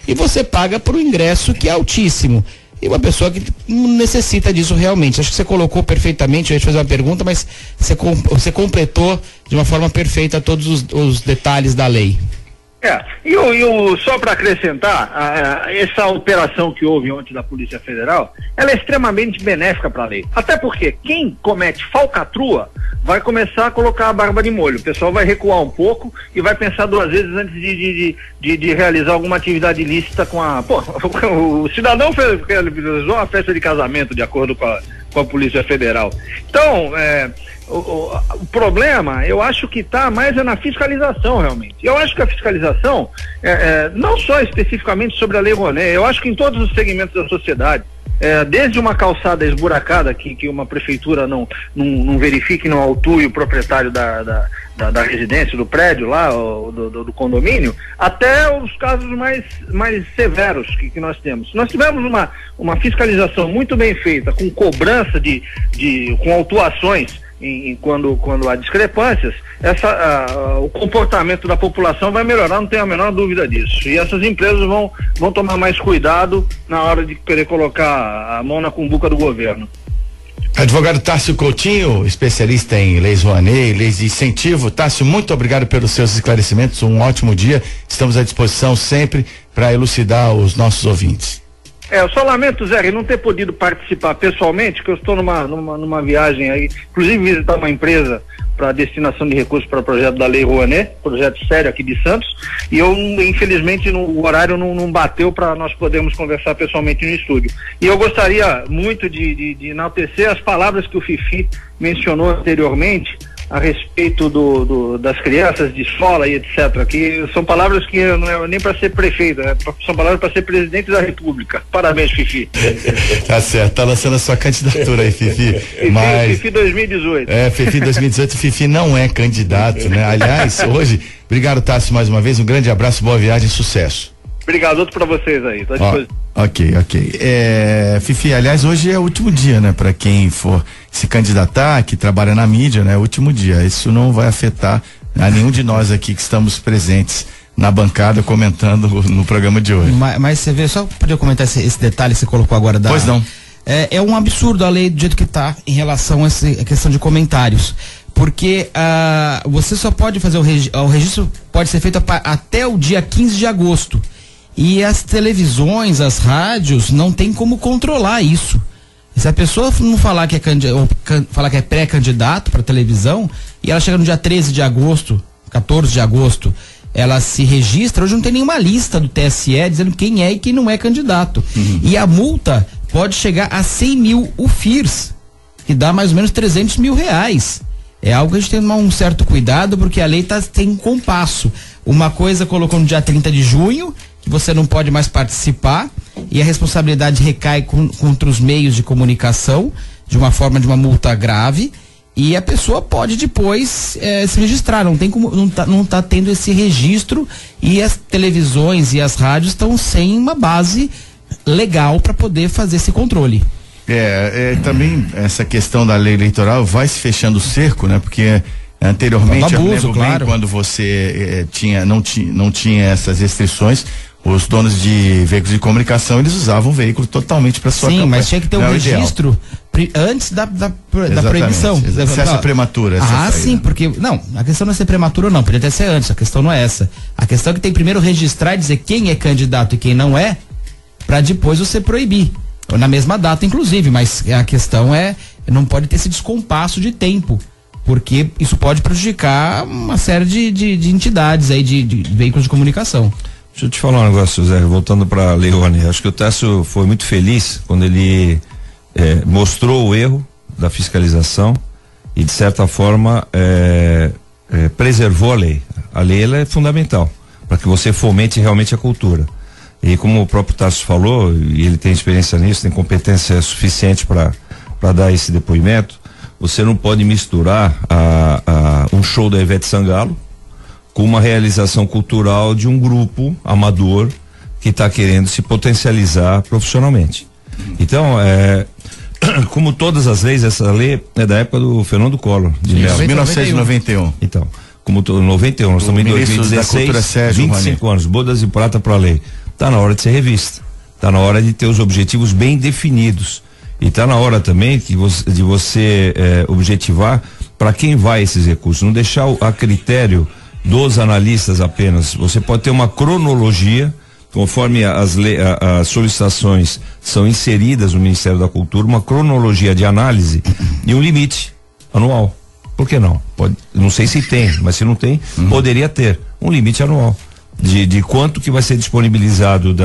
e você paga por um ingresso que é altíssimo. E uma pessoa que não necessita disso realmente. Acho que você colocou perfeitamente. Eu ia te fazer uma pergunta, mas você completou de uma forma perfeita todos os detalhes da lei. Só para acrescentar, essa operação que houve ontem da Polícia Federal, ela é extremamente benéfica para a lei. Até porque quem comete falcatrua vai começar a colocar a barba de molho. O pessoal vai recuar um pouco e vai pensar 2 vezes antes de realizar alguma atividade ilícita com a... o cidadão realizou uma festa de casamento de acordo com a Polícia Federal. Então, o problema, eu acho que está mais na fiscalização, realmente. Eu acho que a fiscalização, não só especificamente sobre a Lei Rouanet, eu acho que em todos os segmentos da sociedade, desde uma calçada esburacada que uma prefeitura não verifique, não autue o proprietário da residência, do prédio lá, do condomínio, até os casos mais severos que nós temos. Nós tivemos uma fiscalização muito bem feita, com cobrança com autuações quando há discrepâncias, o comportamento da população vai melhorar, não tenho a menor dúvida disso. E essas empresas vão tomar mais cuidado na hora de querer colocar a mão na cumbuca do governo. Advogado Tássio Coutinho, especialista em leis Rouanet, leis de incentivo. Tássio, muito obrigado pelos seus esclarecimentos, um ótimo dia. Estamos à disposição sempre para elucidar os nossos ouvintes. Eu só lamento, Zé, não ter podido participar pessoalmente, que eu estou numa viagem aí, inclusive visitar uma empresa para destinação de recursos para o projeto da Lei Rouanet, projeto sério aqui de Santos, e eu, infelizmente, o horário não bateu para nós podermos conversar pessoalmente no estúdio. E eu gostaria muito de enaltecer as palavras que o Fifi mencionou anteriormente a respeito das crianças de escola e etc, que são palavras que não é nem para ser prefeito, são palavras para ser presidente da República. Parabéns, Fifi. Tá certo, tá lançando a sua candidatura aí, Fifi. Fifi 2018. Fifi 2018, Fifi não é candidato, né? Aliás, hoje, obrigado, Tássio, mais uma vez, um grande abraço, boa viagem, sucesso. Obrigado, outro para vocês aí, tá depois. Ok. Fifi, aliás, hoje é o último dia, né? Para quem for se candidatar, que trabalha na mídia, né? É o último dia. Isso não vai afetar a nenhum de nós aqui que estamos presentes na bancada comentando no programa de hoje. Mas você vê, só podia comentar esse detalhe que você colocou agora Pois não. É um absurdo a lei do jeito que está em relação a essa questão de comentários. Porque você só pode fazer o registro pode ser feito até o dia 15 de agosto. E as televisões, as rádios, não tem como controlar isso. Se a pessoa não falar que é pré-candidato para televisão, e ela chega no dia 13 de agosto, 14 de agosto, ela se registra, hoje não tem nenhuma lista do TSE dizendo quem é e quem não é candidato. E a multa pode chegar a 100 mil UFIRs, que dá mais ou menos 300 mil reais. É algo que a gente tem que tomar um certo cuidado, porque a lei tem um compasso. Uma coisa colocou no dia 30 de junho, que você não pode mais participar, e a responsabilidade recai contra os meios de comunicação, de uma forma de uma multa grave, e a pessoa pode depois se registrar, não tá tendo esse registro, e as televisões e as rádios estão sem uma base legal para poder fazer esse controle. Também essa questão da lei eleitoral vai se fechando o cerco, né? Porque anteriormente, eu lembro bem, quando você não tinha essas restrições, os donos de veículos de comunicação, eles usavam o veículo totalmente para sua campanha. Sim, mas tinha que ter um registro antes da proibição. Acesso prematura. Sim, porque a questão não é ser prematuro ou não, podia até ser antes, a questão não é essa. A questão é que tem primeiro registrar e dizer quem é candidato e quem não é, para depois você proibir. Na mesma data, inclusive, mas a questão não pode ter esse descompasso de tempo, porque isso pode prejudicar uma série de entidades aí, de veículos de comunicação. Deixa eu te falar um negócio, Zé, voltando para a Lei Rouanet. Acho que o Tássio foi muito feliz quando ele mostrou o erro da fiscalização e, de certa forma, preservou a lei. A lei ela é fundamental para que você fomente realmente a cultura. E como o próprio Tássio falou, e ele tem experiência nisso, tem competência suficiente para dar esse depoimento, você não pode misturar um show da Ivete Sangalo com uma realização cultural de um grupo amador que está querendo se potencializar profissionalmente. Então, como todas as leis, essa lei é da época do Fernando Collor, de 1991. Então, como 91, nós estamos em 2016, 25 anos, bodas de prata para a lei. Está na hora de ser revista, está na hora de ter os objetivos bem definidos, e está na hora também de você objetivar para quem vai esses recursos, não deixar a critério dos analistas apenas. Você pode ter uma cronologia, conforme as solicitações são inseridas no Ministério da Cultura, uma cronologia de análise e um limite anual. Por que não? Não sei se tem, mas se não tem, poderia ter um limite anual. De quanto que vai ser disponibilizado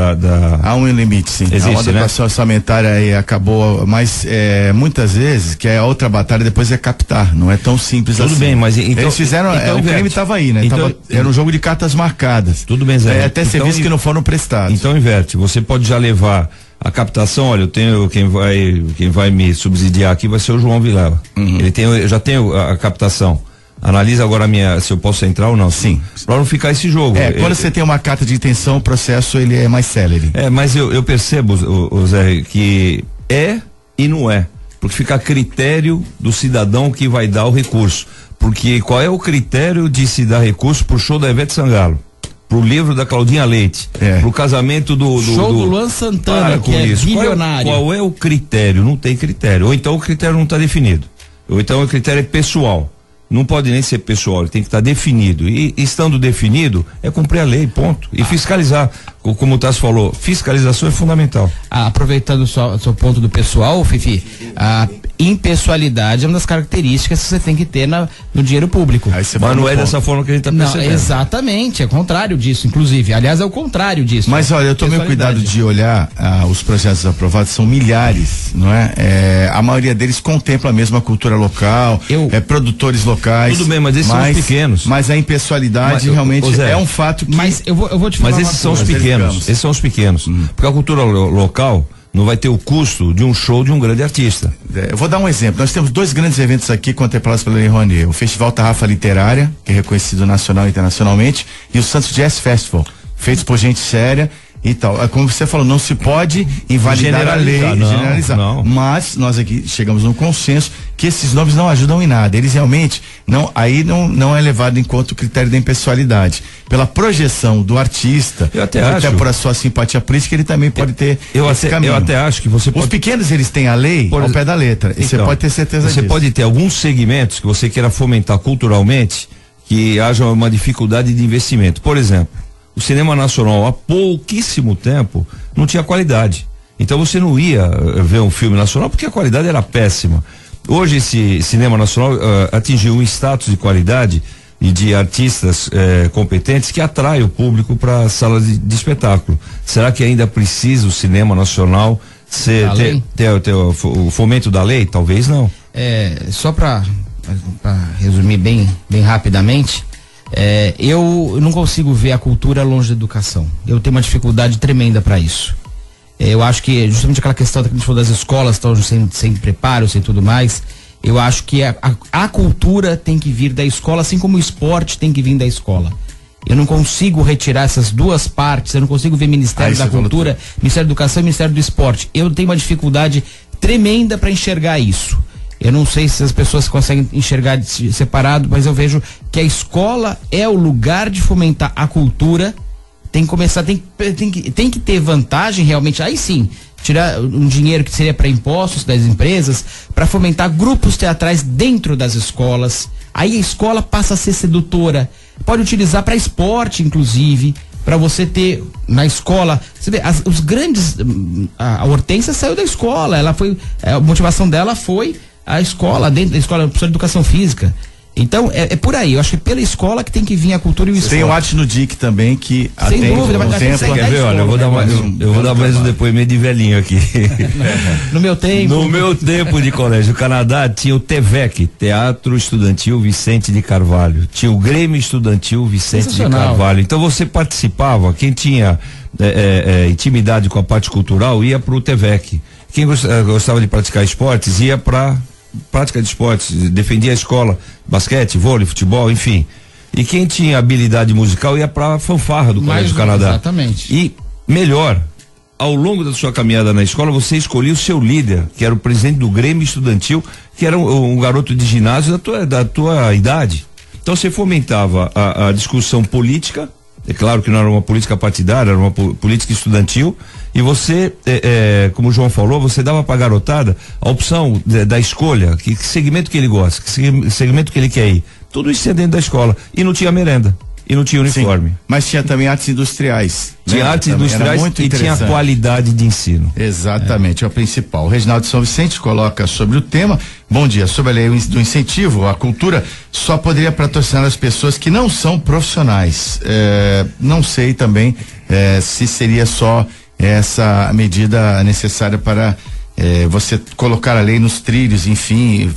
Há um limite, sim. Existe, a adequação orçamentária aí acabou, mas muitas vezes, que é a outra batalha, depois é captar, não é tão simples assim. Tudo bem, mas então, eles fizeram, o crime estava aí, né? Era um jogo de cartas marcadas. Tudo bem, Zé. Até serviços que não foram prestados. Então inverte, você pode já levar a captação, olha, eu tenho quem vai me subsidiar aqui vai ser o João Vilela. Eu já tenho a captação. Analisa agora se eu posso entrar ou não. Sim. Para não ficar esse jogo. Quando você tem uma carta de intenção, o processo ele é mais célere. Mas eu percebo, Zé, que e não é. Porque fica a critério do cidadão que vai dar o recurso. Porque qual é o critério de se dar recurso pro show da Ivete Sangalo? Pro livro da Claudinha Leite? Pro casamento do Luan Santana, que é bilionário. Qual é o critério? Não tem critério. Ou então o critério não está definido. Ou então o critério é pessoal. não pode nem ser pessoal, ele tem que estar definido. E estando definido, é cumprir a lei, ponto. E fiscalizar. Como o Tasso falou, fiscalização é fundamental. Aproveitando o seu ponto do pessoal, Fifi, a impessoalidade é uma das características que você tem que ter no dinheiro público. Mas não é dessa forma que a gente está percebendo. Não, exatamente, é contrário disso, inclusive. Aliás, é o contrário disso. Mas olha, eu tomei cuidado de olhar os projetos aprovados, são milhares, não é? A maioria deles contempla mesmo a cultura local, produtores locais. Tudo bem, mas esses são os pequenos. Mas a impessoalidade realmente é um fato que... Mas eu vou te falar. Mas esses são os pequenos. Esses são os pequenos. Porque a cultura local não vai ter o custo de um show de um grande artista. Eu vou dar um exemplo. Nós temos 2 grandes eventos aqui contemplados pela Lei Rouanet. O Festival Tarrafa Literária, que é reconhecido nacional e internacionalmente, e o Santos Jazz Festival, feitos por gente séria e tal. Como você falou, não se pode invalidar a lei, generalizar. Não. Mas nós aqui chegamos num consenso que esses nomes não ajudam em nada. Eles realmente não é levado em conta o critério da impessoalidade. Pela projeção do artista, até por a sua simpatia política, ele também pode ter esse caminho. Eu até acho que você pode... Os pequenos, eles têm a lei ao pé da letra. Então, você pode ter certeza disso. Você pode ter alguns segmentos que você queira fomentar culturalmente que haja uma dificuldade de investimento. Por exemplo, o cinema nacional há pouquíssimo tempo não tinha qualidade. Então você não ia ver um filme nacional porque a qualidade era péssima. Hoje esse cinema nacional atingiu um status de qualidade e de artistas competentes que atrai o público para salas de espetáculo. Será que ainda precisa o cinema nacional ter o fomento da lei? Talvez não. Só para resumir bem rapidamente, eu não consigo ver a cultura longe da educação. Eu tenho uma dificuldade tremenda para isso. Eu acho que justamente aquela questão que a gente falou das escolas estão sem preparo, sem tudo mais. Eu acho que a cultura tem que vir da escola, assim como o esporte tem que vir da escola. Eu não consigo retirar essas duas partes, eu não consigo ver Ministério da Cultura, Ministério da Educação e Ministério do Esporte. Eu tenho uma dificuldade tremenda para enxergar isso. Eu não sei se as pessoas conseguem enxergar separado, mas eu vejo que a escola é o lugar de fomentar a cultura. Tem que começar, tem que ter vantagem realmente, aí sim, tirar um dinheiro que seria para impostos das empresas, para fomentar grupos teatrais dentro das escolas. Aí a escola passa a ser sedutora. Pode utilizar para esporte, inclusive, para você ter na escola. Você vê, os grandes. A Hortência saiu da escola, ela foi. A motivação dela foi a escola, dentro da escola, professor de educação física. Então, é por aí. Eu acho que pela escola que tem que vir a cultura e o esporte. Tem o Arte no DIC também, que sem dúvida, mas quer ver? Olha, eu vou dar mais um depoimento de velhinho aqui. No meu tempo. No meu tempo de colégio, no Canadá, tinha o TEVEC, Teatro Estudantil Vicente de Carvalho. Tinha o Grêmio Estudantil Vicente de Carvalho. Então você participava, quem tinha intimidade com a parte cultural ia pro TEVEC. Quem gostava de praticar esportes ia pra prática de esportes, defendia a escola, basquete, vôlei, futebol, enfim. E quem tinha habilidade musical ia pra fanfarra do Colégio do Canadá. Exatamente. E melhor, ao longo da sua caminhada na escola, você escolhia o seu líder, que era o presidente do Grêmio Estudantil, que era um garoto de ginásio da tua idade. Então você fomentava a discussão política. É claro que não era uma política partidária, era uma política estudantil, e você, como o João falou, você dava pra garotada a opção da escolha, que segmento que ele gosta, que segmento que ele quer ir. Tudo isso é dentro da escola. E não tinha merenda. E não tinha uniforme. Sim, mas tinha também artes industriais. Tinha artes industriais e tinha qualidade de ensino. Exatamente, é o principal. O Reginaldo São Vicente coloca sobre o tema. Bom dia, sobre a lei do incentivo, a cultura só poderia patrocinar as pessoas que não são profissionais. Não sei também se seria só essa medida necessária para você colocar a lei nos trilhos, enfim,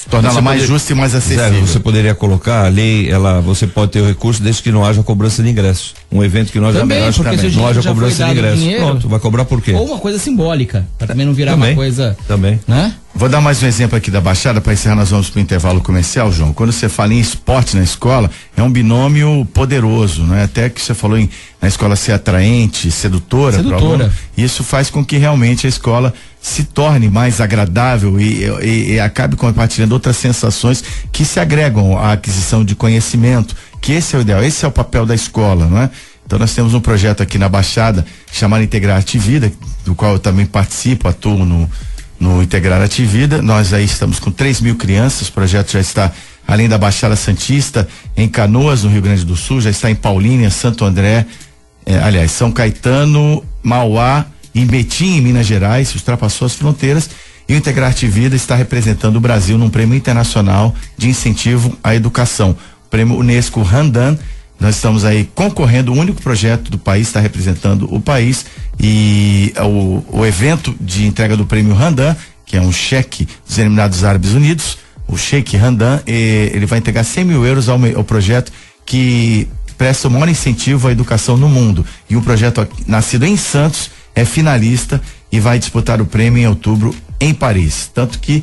torná-la mais justa e mais acessível. Você poderia colocar a lei, você pode ter o recurso desde que não haja cobrança de ingresso. Um evento que não haja não haja cobrança de ingresso. Pronto, vai cobrar por quê? Ou uma coisa simbólica, para também não virar uma coisa. Também. Né? Vou dar mais um exemplo aqui da Baixada, para encerrar nós vamos para o intervalo comercial, João. Quando você fala em esporte na escola, é um binômio poderoso, né? Até que você falou na escola ser atraente, sedutora. Isso faz com que realmente a escola se torne mais agradável e acabe compartilhando outras sensações que se agregam à aquisição de conhecimento, que esse é o ideal, esse é o papel da escola, não é? Então nós temos um projeto aqui na Baixada chamado Integrar Ativida, do qual eu também participo, atuo no Integrar Ativida. Nós aí estamos com 3.000 crianças, o projeto já está além da Baixada Santista, em Canoas, no Rio Grande do Sul, já está em Paulínia, Santo André, São Caetano, Mauá e Betim, em Minas Gerais, ultrapassou as fronteiras. E o Integrarte Vida está representando o Brasil num prêmio internacional de incentivo à educação, o prêmio Unesco Randan. Nós estamos aí concorrendo, o único projeto do país está representando o país, e o evento de entrega do prêmio Randan, que é um cheque dos Emirados Árabes Unidos, o Sheikh Randan, ele vai entregar 100 mil euros ao projeto que presta o maior incentivo à educação no mundo. E o projeto nascido em Santos é finalista e vai disputar o prêmio em outubro em Paris. Tanto que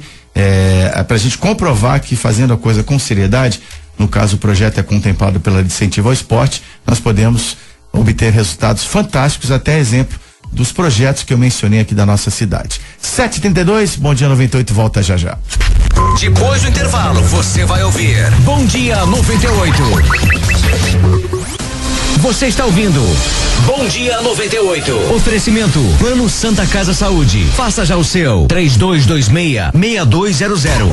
para a gente comprovar que fazendo a coisa com seriedade, no caso o projeto é contemplado pela incentivo ao esporte, nós podemos obter resultados fantásticos, até exemplo dos projetos que eu mencionei aqui da nossa cidade. 7h32, Bom Dia 98 volta já já. Depois do intervalo, você vai ouvir Bom Dia 98. Você está ouvindo Bom Dia 98. Oferecimento Plano Santa Casa Saúde. Faça já o seu. 3226-6200.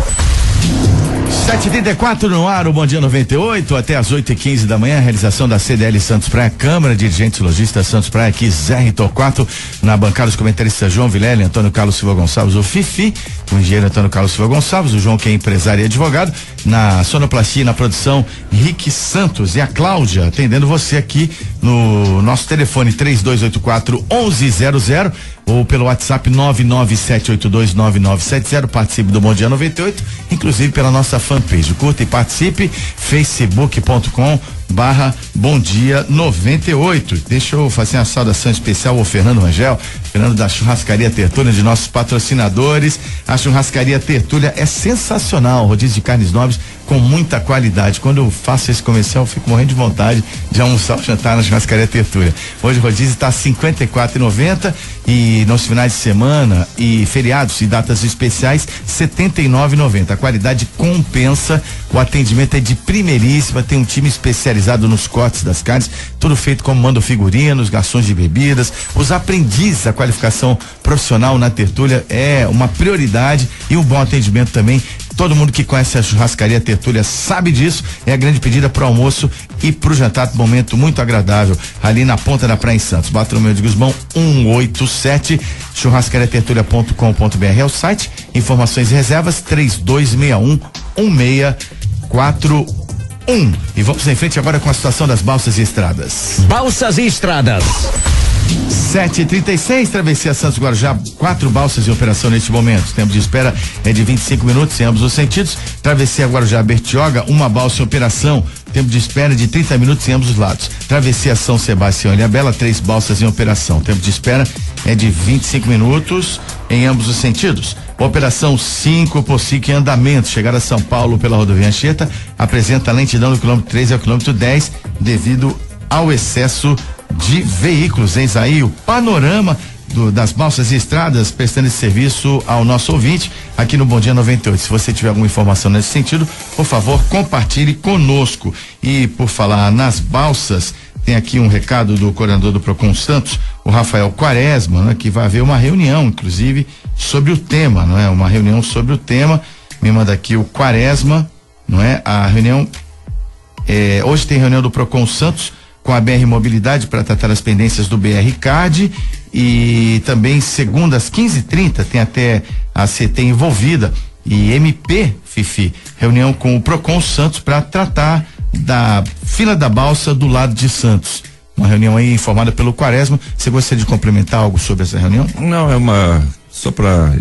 7h34 no ar, o Bom Dia 98, até as 8h15 da manhã, realização da CDL Santos Praia, Câmara, dirigentes lojistas Santos Praia, aqui Zé Torquato, na bancada os comentaristas João Vilela, Antônio Carlos Silva Gonçalves, o Fifi, o engenheiro Antônio Carlos Silva Gonçalves, o João que é empresário e advogado, na sonoplastia e na produção Rick Santos, e a Cláudia atendendo você aqui no nosso telefone 3284-1100 ou pelo WhatsApp 997829970. Participe do Bom Dia 98, inclusive pela nossa fanpage. Curta e participe, facebook.com/Bom Dia 98. Deixa eu fazer uma saudação especial ao Fernando Rangel, Fernando da Churrascaria Tertúlia, de nossos patrocinadores. A Churrascaria Tertúlia é sensacional, rodízio de carnes nobres com muita qualidade. Quando eu faço esse comercial, eu fico morrendo de vontade de almoçar ou jantar na Churrascaria Tertúlia. Hoje o rodízio está R$54,90 e nos finais de semana e feriados e datas especiais R$79,90. A qualidade compensa, o atendimento é de primeiríssima, tem um time especializado nos cortes das carnes, tudo feito como manda figurinos, garçons de bebidas, os aprendizes, a qualificação profissional na Tertúlia é uma prioridade e um bom atendimento também. Todo mundo que conhece a Churrascaria Tertúlia sabe disso. É a grande pedida para o almoço e para o jantar, um momento muito agradável ali na ponta da praia em Santos. Bartolomeu de Guzmão 187, churrascariatertulia.com.br é o site. Informações e reservas 3261-1641. E vamos em frente agora com a situação das balsas e estradas. Balsas e estradas. 7h36, travessia Santos Guarujá, 4 balsas em operação neste momento. O tempo de espera é de 25 minutos em ambos os sentidos. Travessia Guarujá Bertioga, 1 balsa em operação. Tempo de espera é de 30 minutos em ambos os lados. Travessia São Sebastião e Ilhabela, 3 balsas em operação. Tempo de espera é de 25 minutos em ambos os sentidos. Operação 5 por SIC em andamento. Chegada a São Paulo pela rodovia Anchieta apresenta lentidão do quilômetro 13 ao quilômetro 10 devido ao excesso de veículos. Eis aí o panorama das balsas e estradas prestando esse serviço ao nosso ouvinte aqui no Bom Dia 98. Se você tiver alguma informação nesse sentido, por favor, compartilhe conosco. E por falar nas balsas, tem aqui um recado do coordenador do Procon Santos, o Rafael Quaresma, né, que vai haver uma reunião, inclusive, sobre o tema, não é? Uma reunião sobre o tema. Me manda aqui o Quaresma, não é? A reunião, hoje tem reunião do Procon Santos com a BR Mobilidade para tratar as pendências do BR Card, e também segunda às 15h30 tem até a CT envolvida e MP, Fifi, reunião com o Procon Santos para tratar da fila da balsa do lado de Santos. Uma reunião aí informada pelo Quaresma. Você gostaria de complementar algo sobre essa reunião? Não, só para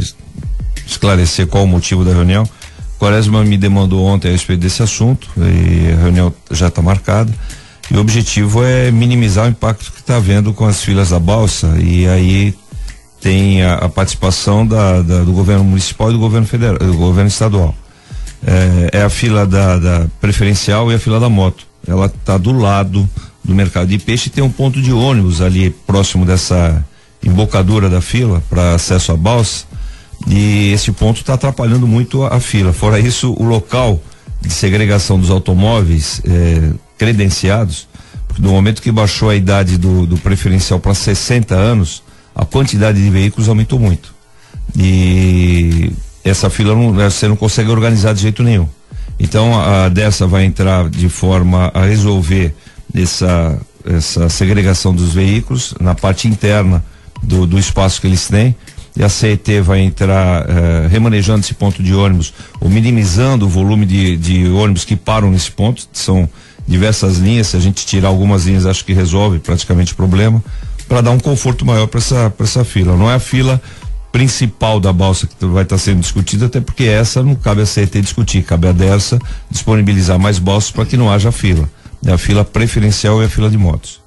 esclarecer qual o motivo da reunião. O Quaresma me demandou ontem a respeito desse assunto e a reunião já está marcada. E o objetivo é minimizar o impacto que está havendo com as filas da balsa, e aí tem a participação do governo municipal e do governo federal, do governo estadual. É a fila da preferencial e a fila da moto. Ela está do lado do mercado de peixe e tem um ponto de ônibus ali próximo dessa embocadura da fila para acesso à balsa, e esse ponto está atrapalhando muito a fila. Fora isso, o local de segregação dos automóveis credenciados, porque no momento que baixou a idade do preferencial para 60 anos, a quantidade de veículos aumentou muito. E essa fila você não consegue organizar de jeito nenhum. Então a Dersa vai entrar de forma a resolver essa segregação dos veículos na parte interna do espaço que eles têm, e a CET vai entrar remanejando esse ponto de ônibus ou minimizando o volume de ônibus que param nesse ponto. São diversas linhas, se a gente tirar algumas linhas acho que resolve praticamente o problema, para dar um conforto maior para essa fila. Não é a fila principal da balsa que vai estar sendo discutida, até porque essa não cabe a CET discutir, cabe a Dersa disponibilizar mais balsas para que não haja fila. A fila preferencial é a fila de motos.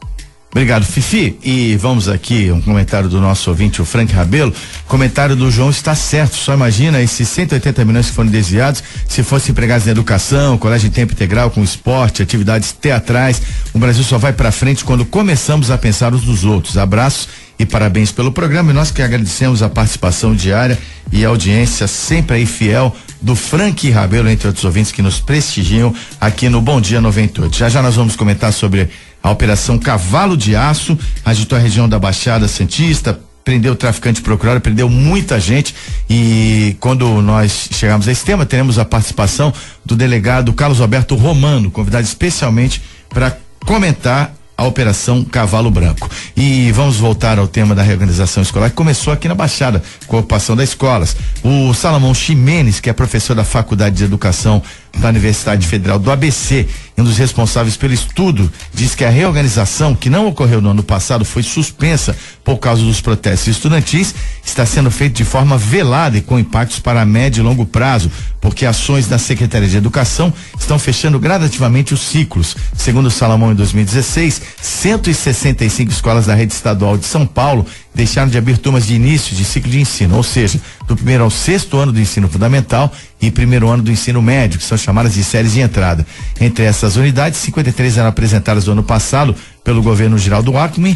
Obrigado, Fifi. E vamos aqui, um comentário do nosso ouvinte, o Frank Rabelo. Comentário do João está certo. Só imagina esses 180 milhões que foram desviados se fossem empregados na educação, colégio em tempo integral, com esporte, atividades teatrais. O Brasil só vai para frente quando começamos a pensar uns dos outros. Abraços e parabéns pelo programa. E nós que agradecemos a participação diária e a audiência sempre aí fiel do Frank Rabelo, entre outros ouvintes que nos prestigiam aqui no Bom Dia 98. Já nós vamos comentar sobre a Operação Cavalo de Aço, agitou a região da Baixada Santista, prendeu o traficante procurado, prendeu muita gente, e quando nós chegamos a esse tema, teremos a participação do delegado Carlos Alberto Romano, convidado especialmente para comentar a Operação Cavalo Branco. E vamos voltar ao tema da reorganização escolar, que começou aqui na Baixada, com a ocupação das escolas. O Salomão Ximenes, que é professor da Faculdade de Educação da Universidade Federal do ABC, um dos responsáveis pelo estudo, diz que a reorganização, que não ocorreu no ano passado, foi suspensa por causa dos protestos estudantis, está sendo feita de forma velada e com impactos para médio e longo prazo, porque ações da Secretaria de Educação estão fechando gradativamente os ciclos. Segundo o Salomão, em 2016, 165 escolas da rede estadual de São Paulo deixaram de abrir turmas de início de ciclo de ensino, ou seja, do primeiro ao sexto ano do ensino fundamental e primeiro ano do ensino médio, que são chamadas de séries de entrada. Entre essas unidades, 53 eram apresentadas no ano passado pelo governo Geraldo Alckmin,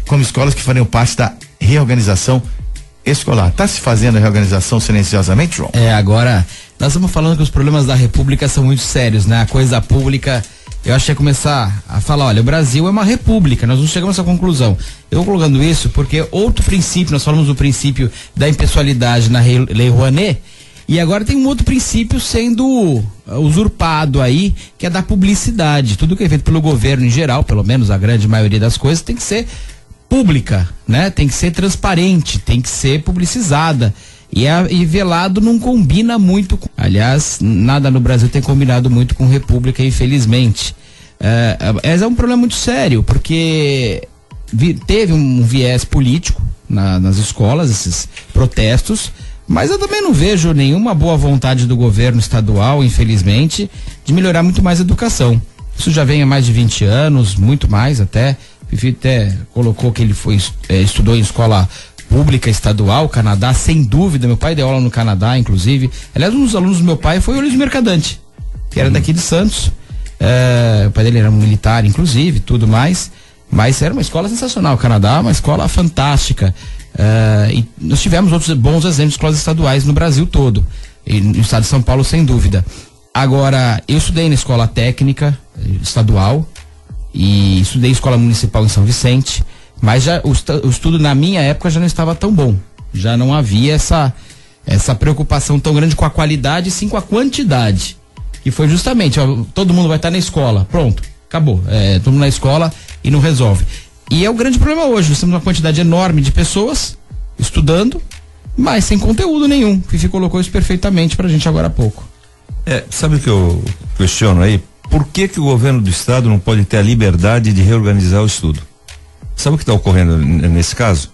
como escolas que fariam parte da reorganização escolar. Está se fazendo a reorganização silenciosamente, João? Agora nós estamos falando que os problemas da República são muito sérios, né? A coisa pública, eu achei começar a falar, olha, o Brasil é uma república, nós não chegamos a essa conclusão. Eu vou colocando isso porque outro princípio, nós falamos do princípio da impessoalidade na Lei Rouanet, e agora tem um outro princípio sendo usurpado aí, que é da publicidade. Tudo que é feito pelo governo em geral, pelo menos a grande maioria das coisas, tem que ser pública, né? Tem que ser transparente, tem que ser publicizada. E velado não combina muito com, aliás, nada no Brasil tem combinado muito com república, infelizmente. É um problema muito sério, porque teve um viés político nas escolas, esses protestos, mas eu também não vejo nenhuma boa vontade do governo estadual, infelizmente, de melhorar muito mais a educação. Isso já vem há mais de 20 anos, muito mais até. O Fifi até colocou que ele estudou em escola pública estadual, Canadá, sem dúvida. Meu pai deu aula no Canadá, inclusive. Aliás, um dos alunos do meu pai foi o Luiz Mercadante, que era daqui de Santos. O pai dele era um militar, inclusive, tudo mais. Mas era uma escola sensacional. O Canadá, uma escola fantástica. E nós tivemos outros bons exemplos de escolas estaduais no Brasil todo. E no estado de São Paulo, sem dúvida. Agora, eu estudei na escola técnica estadual e estudei em escola municipal em São Vicente. Mas o estudo na minha época já não estava tão bom. Já não havia essa preocupação tão grande com a qualidade, e sim com a quantidade. Que foi justamente, todo mundo vai estar na escola. Pronto, acabou. Todo mundo na escola e não resolve. E é o grande problema hoje. Nós temos uma quantidade enorme de pessoas estudando, mas sem conteúdo nenhum. O Fifi colocou isso perfeitamente pra gente agora há pouco. Sabe o que eu questiono aí? Por que o governo do estado não pode ter a liberdade de reorganizar o estudo? Sabe o que está ocorrendo nesse caso?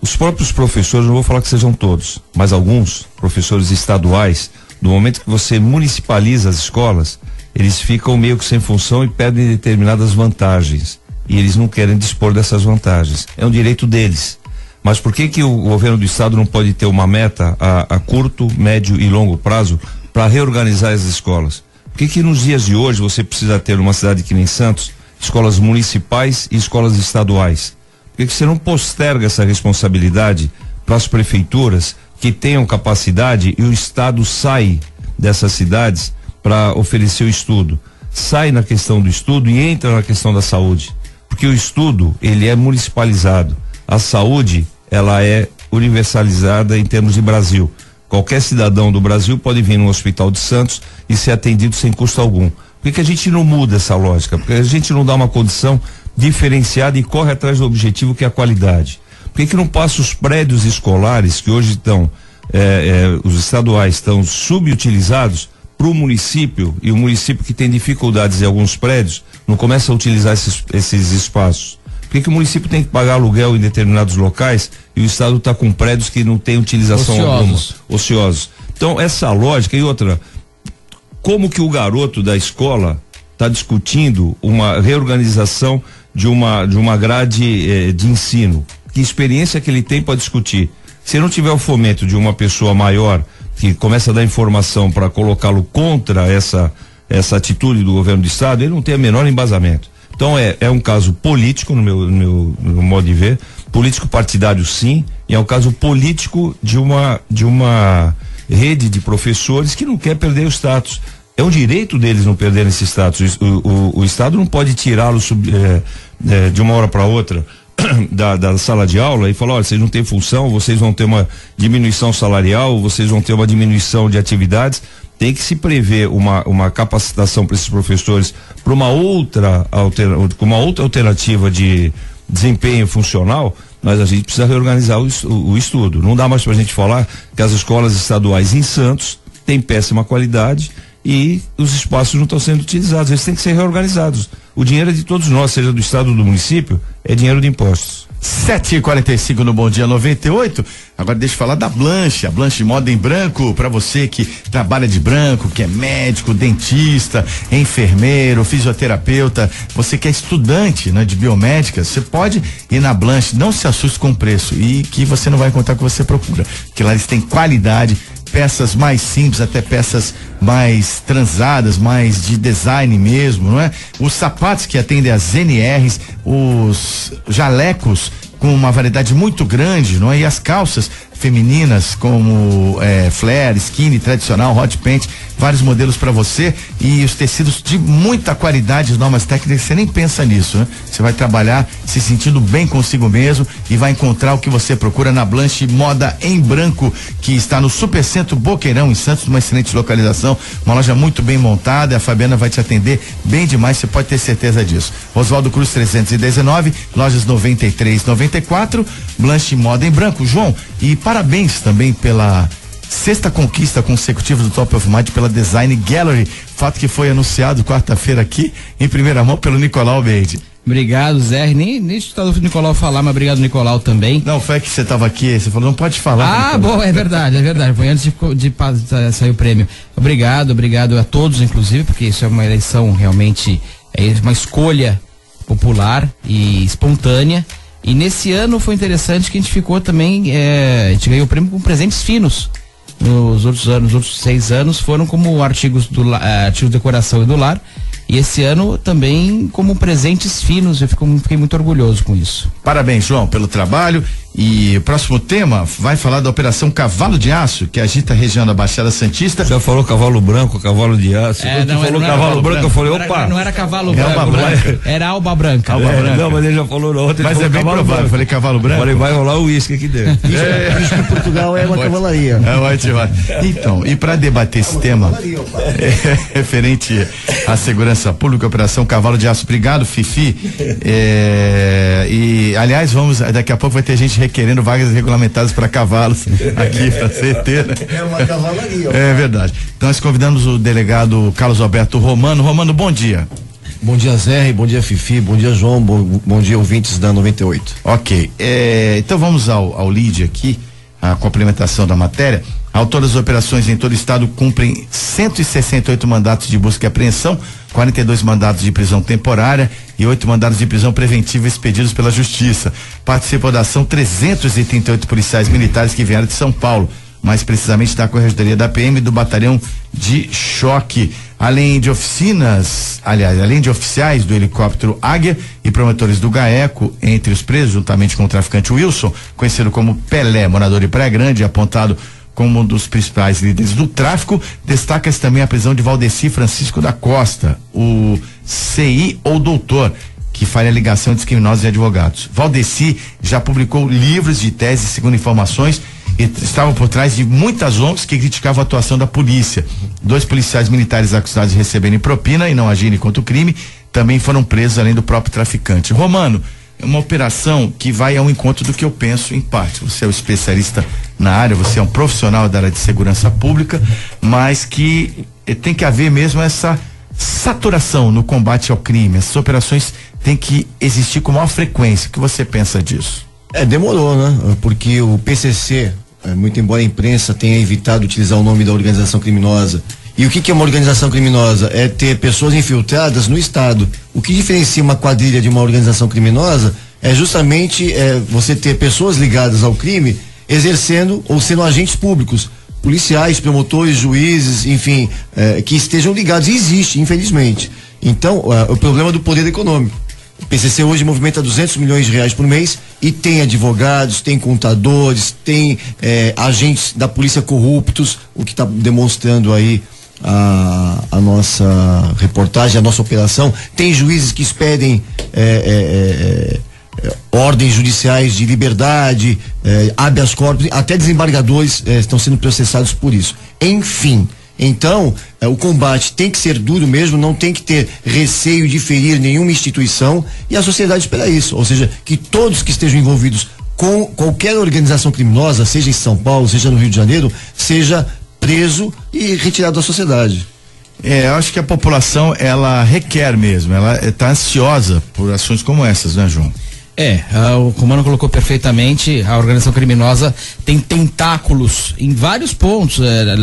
Os próprios professores, não vou falar que sejam todos, mas alguns professores estaduais, no momento que você municipaliza as escolas, eles ficam meio que sem função e perdem determinadas vantagens. E eles não querem dispor dessas vantagens. É um direito deles. Mas por que o governo do estado não pode ter uma meta a curto, médio e longo prazo para reorganizar as escolas? Por que nos dias de hoje você precisa ter numa cidade que nem Santos escolas municipais e escolas estaduais? Por que você não posterga essa responsabilidade para as prefeituras que tenham capacidade e o estado sai dessas cidades para oferecer o estudo? Sai na questão do estudo e entra na questão da saúde. Porque o estudo, ele é municipalizado. A saúde, ela é universalizada em termos de Brasil. Qualquer cidadão do Brasil pode vir no Hospital de Santos e ser atendido sem custo algum. Por que a gente não muda essa lógica? Porque a gente não dá uma condição diferenciada e corre atrás do objetivo que é a qualidade. Por que não passa os prédios escolares que hoje estão, os estaduais estão subutilizados para o município, e o município que tem dificuldades em alguns prédios não começa a utilizar esses espaços? Por que o município tem que pagar aluguel em determinados locais e o estado está com prédios que não tem utilização alguma? Ociosos. Então essa lógica, e outra, como que o garoto da escola está discutindo uma reorganização de uma grade de ensino? Que experiência que ele tem para discutir? Se não tiver o fomento de uma pessoa maior que começa a dar informação para colocá-lo contra essa atitude do governo do estado, ele não tem o menor embasamento. Então é um caso político no meu modo de ver, político partidário sim, e é um caso político de uma rede de professores que não quer perder o status. É um direito deles não perderem esse status. O estado não pode tirá-los de uma hora para outra da sala de aula e falar: olha, vocês não têm função, vocês vão ter uma diminuição salarial, vocês vão ter uma diminuição de atividades. Tem que se prever uma capacitação para esses professores para uma outra alternativa de desempenho funcional, mas a gente precisa reorganizar o estudo. Não dá mais para a gente falar que as escolas estaduais em Santos têm péssima qualidade e os espaços não estão sendo utilizados. Eles têm que ser reorganizados. O dinheiro é de todos nós, seja do estado ou do município, é dinheiro de impostos. 7h45 no Bom Dia 98. Agora deixa eu falar da Blanche, a Blanche Moda em Branco, para você que trabalha de branco, que é médico, dentista, enfermeiro, fisioterapeuta, você que é estudante, né, de biomédica, você pode ir na Blanche, não se assuste com o preço e que você não vai encontrar o que você procura, porque lá eles têm qualidade, peças mais simples, até peças mais transadas, mais de design mesmo, não é? Os sapatos que atendem às NRs, os jalecos com uma variedade muito grande, não é? E as calças femininas como flare, skinny, tradicional, hot pant, vários modelos para você e os tecidos de muita qualidade, normas técnicas, você nem pensa nisso, né? Você vai trabalhar se sentindo bem consigo mesmo e vai encontrar o que você procura na Blanche Moda em Branco, que está no Supercentro Boqueirão, em Santos, numa excelente localização, uma loja muito bem montada, e a Fabiana vai te atender bem demais, você pode ter certeza disso. Oswaldo Cruz 319, lojas 93, 94, Blanche Moda em Branco. João, e parabéns também pela sexta conquista consecutiva do Top of Mind pela Design Gallery, fato que foi anunciado quarta-feira aqui em primeira mão pelo Nicolau Beide. Obrigado, Zé. Nem escutado o Nicolau falar, mas obrigado, Nicolau, também. Não, foi que você estava aqui, você falou, não pode falar. Ah, bom, é verdade. Foi antes de sair o prêmio. Obrigado a todos, inclusive, porque isso é uma eleição realmente, é uma escolha popular e espontânea. E nesse ano foi interessante que a gente ficou também, a gente ganhou o prêmio com presentes finos. Nos outros 6 anos foram como artigos de decoração e do lar. E esse ano também como presentes finos, eu fiquei muito orgulhoso com isso. Parabéns, João, pelo trabalho. E o próximo tema vai falar da Operação Cavalo de Aço, que agita a região da Baixada Santista. Já falou cavalo branco, cavalo de aço. Quando falou cavalo branco, eu falei, opa. Não era cavalo branco, era alba branca. Não, mas ele já falou na outra. Mas é bem provável, eu falei cavalo branco. Falei, vai rolar o uísque aqui dentro. Isso em Portugal é uma cavalaria. É ótimo. Então, e para debater esse tema referente à segurança pública, Operação Cavalo de Aço, obrigado, Fifi. E aliás, daqui a pouco vai ter gente requerendo vagas regulamentadas para cavalos aqui para CT. É uma cavalaria. É verdade. Então nós convidamos o delegado Carlos Alberto Romano. Romano, bom dia. Bom dia, Zé, bom dia, Fifi, bom dia, João, bom dia, ouvintes da 98. Ok, então vamos ao lead aqui, a complementação da matéria. Autores das operações em todo o estado cumprem 168 mandatos de busca e apreensão, 42 mandatos de prisão temporária e 8 mandados de prisão preventiva expedidos pela Justiça. Participam da ação 338 policiais militares que vieram de São Paulo, mais precisamente da Corregedoria da PM e do Batalhão de Choque. Além de oficiais do helicóptero Águia e promotores do GAECO, entre os presos, juntamente com o traficante Wilson, conhecido como Pelé, morador de Praia Grande, apontado como um dos principais líderes do tráfico, destaca-se também a prisão de Valdeci Francisco da Costa, o CI ou doutor, que faz a ligação entre criminosos e advogados. Valdeci já publicou livros de tese, segundo informações, estavam por trás de muitas ONGs que criticavam a atuação da polícia. 2 policiais militares acusados de receberem propina e não agirem contra o crime também foram presos, além do próprio traficante. Romano, é uma operação que vai ao encontro do que eu penso em parte. Você é um especialista na área, você é um profissional da área de segurança pública, mas que tem que haver mesmo essa saturação no combate ao crime. Essas operações têm que existir com maior frequência. O que você pensa disso? Demorou, né? Porque o PCC, muito embora a imprensa tenha evitado utilizar o nome da organização criminosa. E o que é uma organização criminosa? É ter pessoas infiltradas no Estado. O que diferencia uma quadrilha de uma organização criminosa é justamente você ter pessoas ligadas ao crime exercendo ou sendo agentes públicos, policiais, promotores, juízes, enfim, que estejam ligados. E existe, infelizmente. Então, o problema do poder econômico. O PCC hoje movimenta 200 milhões de reais por mês e tem advogados, tem contadores, tem agentes da polícia corruptos, o que está demonstrando aí a nossa reportagem, a nossa operação. Tem juízes que expedem ordens judiciais de liberdade, habeas corpus, até desembargadores estão sendo processados por isso. Enfim, então o combate tem que ser duro mesmo, não tem que ter receio de ferir nenhuma instituição, e a sociedade espera isso, ou seja, que todos que estejam envolvidos com qualquer organização criminosa, seja em São Paulo, seja no Rio de Janeiro, seja preso e retirado da sociedade. Eu acho que a população, ela requer mesmo, ela está ansiosa por ações como essas, né, João? O Romano colocou perfeitamente. A organização criminosa tem tentáculos em vários pontos,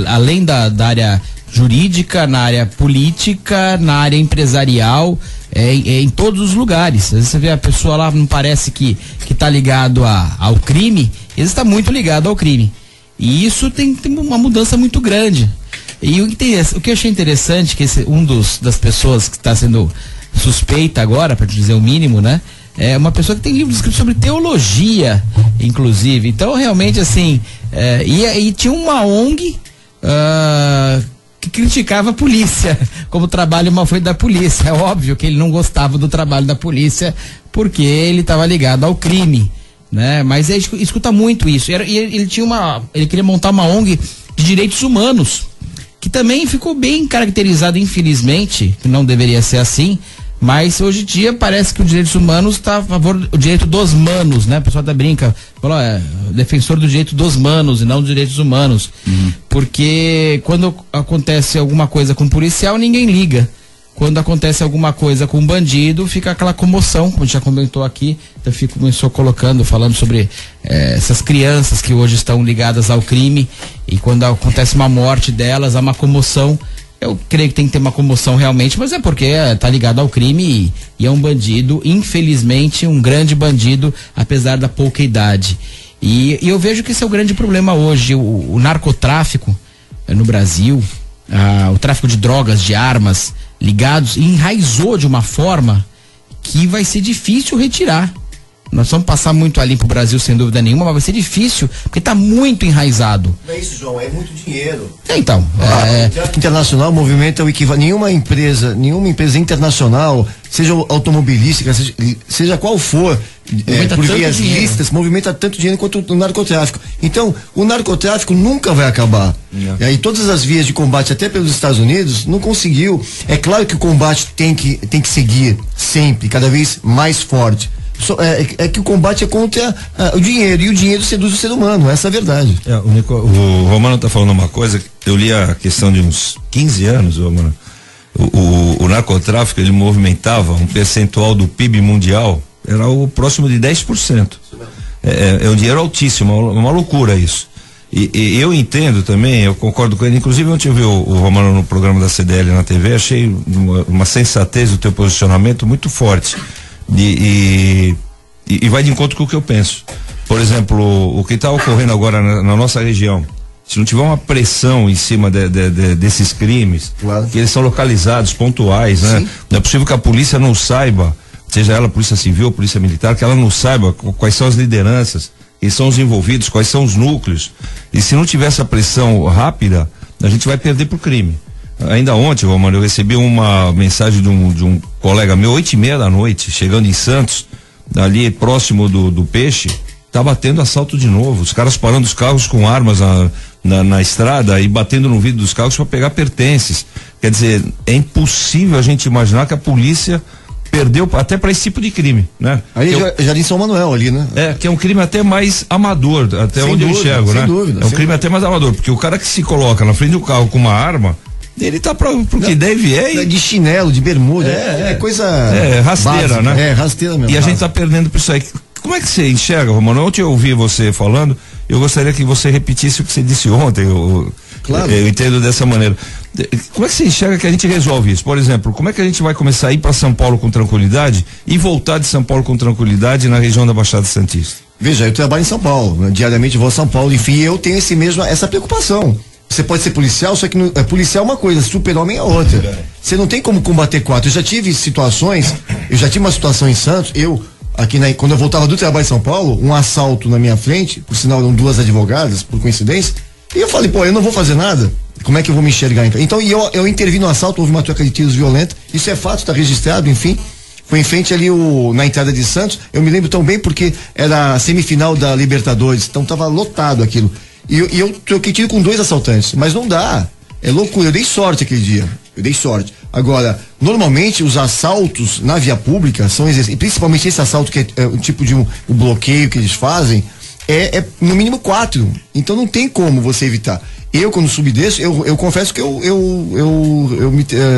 além da área jurídica, na área política, na área empresarial, em todos os lugares. Às vezes você vê a pessoa lá, não parece que tá ligado ao crime, ele está muito ligado ao crime. E isso tem uma mudança muito grande. E o que eu achei interessante, que das pessoas que está sendo suspeita agora, para te dizer o mínimo, né? É uma pessoa que tem livros escritos sobre teologia, inclusive. Então, realmente, assim, e tinha uma ONG que criticava a polícia, como o trabalho mal feito da polícia. É óbvio que ele não gostava do trabalho da polícia, porque ele estava ligado ao crime, né? Mas ele escuta muito isso. Ele queria montar uma ONG de direitos humanos, que também ficou bem caracterizado, infelizmente, que não deveria ser assim. Mas hoje em dia parece que os direitos humanos está a favor do direito dos manos, né? O pessoal até brinca, fala, defensor do direito dos manos e não dos direitos humanos. Porque quando acontece alguma coisa com um policial, ninguém liga. Quando acontece alguma coisa com um bandido, fica aquela comoção, como a gente já comentou aqui. Então começou falando sobre essas crianças que hoje estão ligadas ao crime, e quando acontece uma morte delas, há uma comoção. Eu creio que tem que ter uma comoção realmente, mas é porque tá ligado ao crime e é um bandido, infelizmente, um grande bandido, apesar da pouca idade. E eu vejo que esse é o grande problema hoje. O narcotráfico no Brasil, o tráfico de drogas, de armas, enraizou de uma forma que vai ser difícil retirar. Nós vamos passar muito ali pro Brasil, sem dúvida nenhuma, mas vai ser difícil, porque tá muito enraizado. Não é isso, João, é muito dinheiro. Então, internacional movimenta o equivalente. Nenhuma empresa internacional, seja automobilística, seja qual for, por vias listas, movimenta tanto dinheiro quanto o narcotráfico. Então, o narcotráfico nunca vai acabar. E aí todas as vias de combate, até pelos Estados Unidos, não conseguiu. É claro que o combate tem que seguir sempre, cada vez mais forte. É que o combate é contra o dinheiro, e o dinheiro seduz o ser humano, essa é a verdade. O Romano está falando uma coisa, eu li a questão de uns 15 anos, Romano. O narcotráfico, ele movimentava um percentual do PIB mundial, era o próximo de 10%. É um dinheiro altíssimo, uma loucura isso. E eu entendo também, eu concordo com ele, inclusive ontem eu vi o Romano no programa da CDL na TV, achei uma sensatez do teu posicionamento muito forte. E vai de encontro com o que eu penso. Por exemplo, o que está ocorrendo agora na nossa região, se não tiver uma pressão em cima desses crimes, claro, que eles são localizados, pontuais, né? Sim. Não é possível que a polícia não saiba, seja ela polícia civil ou polícia militar, que ela não saiba quais são as lideranças, quem são os envolvidos, quais são os núcleos. E se não tiver essa pressão rápida, a gente vai perder pro crime. Ainda ontem, Romano, eu recebi uma mensagem de um colega meu, 8:30 da noite, chegando em Santos, ali próximo do Peixe, tá batendo assalto de novo, os caras parando os carros com armas na estrada e batendo no vidro dos carros para pegar pertences. Quer dizer, é impossível a gente imaginar que a polícia perdeu até para esse tipo de crime, né? Aí já em São Manuel ali, né? Que é um crime até mais amador, até sem onde dúvida, eu enxergo, sem né? dúvida, é um crime até mais amador, porque o cara que se coloca na frente do carro com uma arma, ele tá pro que deve de chinelo, de bermuda, é coisa rasteira, básica, né? É, rasteira mesmo. E a gente tá perdendo por isso aí. Como é que você enxerga, Romano? Ontem eu ouvi você falando, eu gostaria que você repetisse o que você disse ontem, claro. Eu entendo dessa maneira. Como é que você enxerga que a gente resolve isso? Por exemplo, como é que a gente vai começar a ir para São Paulo com tranquilidade e voltar de São Paulo com tranquilidade na região da Baixada Santista? Veja, eu trabalho em São Paulo, né? Diariamente vou a São Paulo, enfim, eu tenho essa preocupação. Você pode ser policial, só que policial é uma coisa, super-homem é outra. Você não tem como combater quatro. Eu já tive uma situação em Santos, quando eu voltava do trabalho em São Paulo, um assalto na minha frente, por sinal eram duas advogadas, por coincidência, e eu falei, eu não vou fazer nada, como é que eu vou me enxergar? Então, eu intervi no assalto, houve uma troca de tiros violenta, isso é fato, está registrado, enfim, foi em frente ali na entrada de Santos, eu me lembro tão bem porque era a semifinal da Libertadores, então tava lotado aquilo, e eu troquei tiro com 2 assaltantes, mas não dá, é loucura, eu dei sorte aquele dia, Agora, normalmente os assaltos na via pública são e principalmente esse assalto que é o tipo de o bloqueio que eles fazem, é no mínimo 4. Então não tem como você evitar. Eu, quando subdesço, eu confesso que eu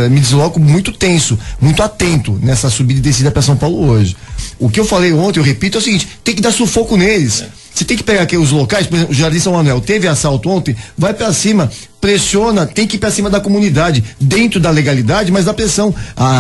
me desloco muito tenso, muito atento nessa subida e descida para São Paulo hoje. O que eu falei ontem, eu repito, é o seguinte: tem que dar sufoco neles. Você tem que pegar aqui os locais, por exemplo, o Jardim São Manuel teve assalto ontem, vai para cima, pressiona, tem que ir para cima da comunidade, dentro da legalidade, mas da pressão,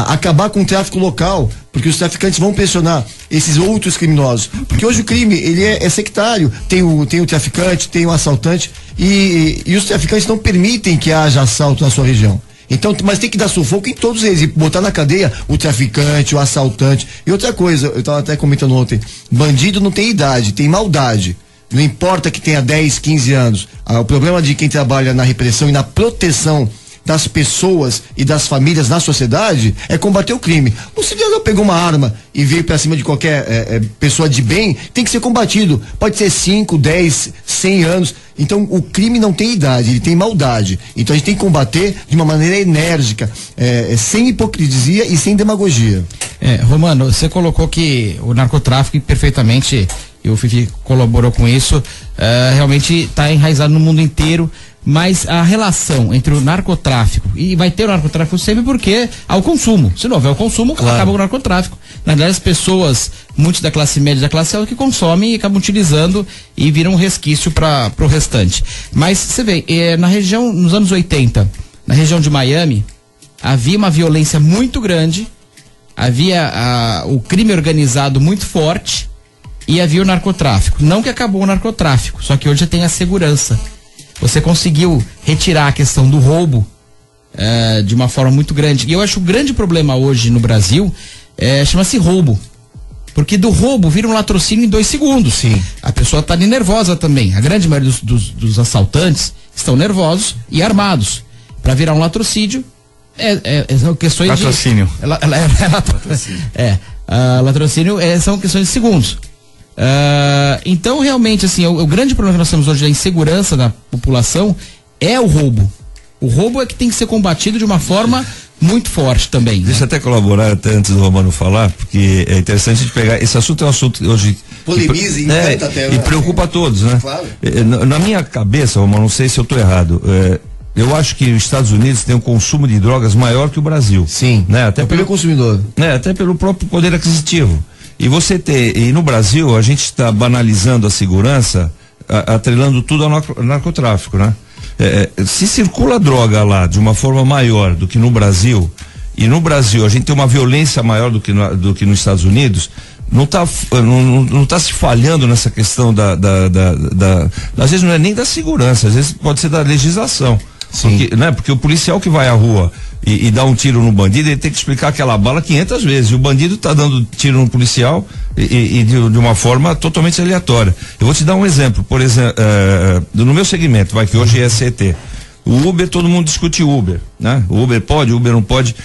acabar com o tráfico local, porque os traficantes vão pressionar esses outros criminosos, porque hoje o crime, ele é sectário, tem o traficante, tem o assaltante, e os traficantes não permitem que haja assalto na sua região. Então, mas tem que dar sufoco em todos eles e botar na cadeia o traficante, o assaltante. E outra coisa, eu estava até comentando ontem, bandido não tem idade, tem maldade. Não importa que tenha 10, 15 anos. O problema de quem trabalha na repressão e na proteção das pessoas e das famílias na sociedade é combater o crime. O cidadão pegou uma arma e veio pra cima de qualquer pessoa de bem, tem que ser combatido. Pode ser 5, 10, 100 anos. Então o crime não tem idade, ele tem maldade. Então a gente tem que combater de uma maneira enérgica, sem hipocrisia e sem demagogia. Romano, você colocou que o narcotráfico perfeitamente, e o Fifi colaborou com isso, realmente está enraizado no mundo inteiro. Mas a relação entre o narcotráfico, e vai ter o narcotráfico sempre porque há o consumo. Se não houver o consumo, claro, acaba o narcotráfico. Na verdade, as pessoas, muitos da classe média e da classe alta, que consomem e acabam utilizando e viram um resquício para o restante. Mas você vê, na região, nos anos 80, na região de Miami, havia uma violência muito grande, havia o crime organizado muito forte e havia o narcotráfico. Não que acabou o narcotráfico, só que hoje já tem a segurança. Você conseguiu retirar a questão do roubo de uma forma muito grande. E eu acho que o grande problema hoje no Brasil chama-se roubo. Porque do roubo vira um latrocínio em 2 segundos. Sim. A pessoa está ali nervosa também. A grande maioria dos assaltantes estão nervosos e armados. Para virar um latrocínio, são questões latrocínio. Latrocínio são questões de segundos. Então realmente assim, o grande problema que nós temos hoje da insegurança da população é o roubo. O roubo é que tem que ser combatido de uma forma muito forte também. Deixa eu até colaborar até antes do Romano falar, porque é interessante a gente pegar, esse assunto é um assunto hoje polemiza e encanta até, e preocupa a todos, né? Claro. Na minha cabeça, Romano, não sei se eu estou errado, eu acho que os Estados Unidos têm um consumo de drogas maior que o Brasil. Sim, né? Até pelo consumidor. Até pelo próprio poder aquisitivo. E no Brasil a gente está banalizando a segurança, atrelando tudo ao narcotráfico, né? Se circula droga lá de uma forma maior do que no Brasil, e no Brasil a gente tem uma violência maior do que nos Estados Unidos, não tá se falhando nessa questão às vezes não é nem da segurança, às vezes pode ser da legislação. Porque o policial que vai à rua e dá um tiro no bandido, ele tem que explicar aquela bala 500 vezes. E o bandido tá dando tiro no policial e de uma forma totalmente aleatória. Eu vou te dar um exemplo. Por exemplo, no meu segmento, que hoje é CT. O Uber, todo mundo discute Uber, né? O Uber pode, o Uber não pode.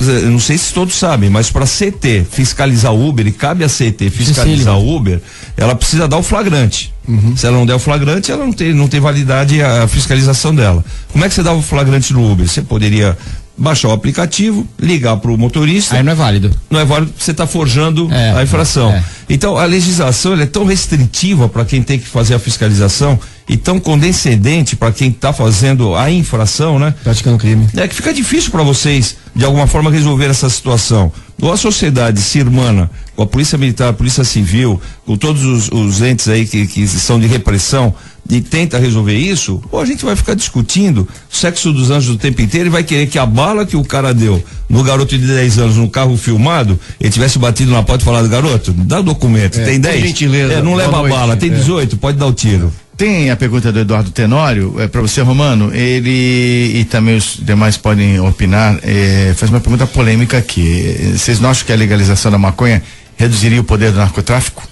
eu não sei se todos sabem, mas para CT fiscalizar o Uber, e cabe a CT fiscalizar o Uber, ela precisa dar o flagrante. Se ela não der o flagrante, ela não tem validade a fiscalização dela. Como é que você dá o flagrante no Uber? Você poderia baixar o aplicativo, ligar pro motorista. Aí não é válido. Não é válido, você está forjando a infração. Então a legislação ela é tão restritiva para quem tem que fazer a fiscalização e tão condescendente para quem está fazendo a infração, né? Praticando crime. É que fica difícil para vocês de alguma forma resolver essa situação. Ou a sociedade se irmana com a polícia militar, a polícia civil, com todos os entes aí que são de repressão e tenta resolver isso, ou a gente vai ficar discutindo o sexo dos anjos o tempo inteiro e vai querer que a bala que o cara deu no garoto de 10 anos no carro filmado, ele tivesse batido na porta e falado, garoto, dá o documento, tem 10? Não leva a bala, tem 18, pode dar o tiro. Tem a pergunta do Eduardo Tenório, para você, Romano, ele e também os demais podem opinar, faz uma pergunta polêmica aqui. Vocês não acham que a legalização da maconha reduziria o poder do narcotráfico?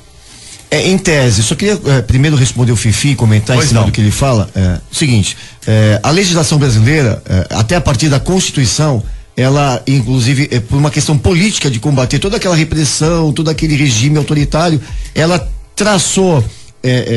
Em tese, só queria primeiro responder o Fifi e comentar em cima do que ele fala. Seguinte, a legislação brasileira, até a partir da Constituição, ela, inclusive, por uma questão política de combater toda aquela repressão, todo aquele regime autoritário, ela traçou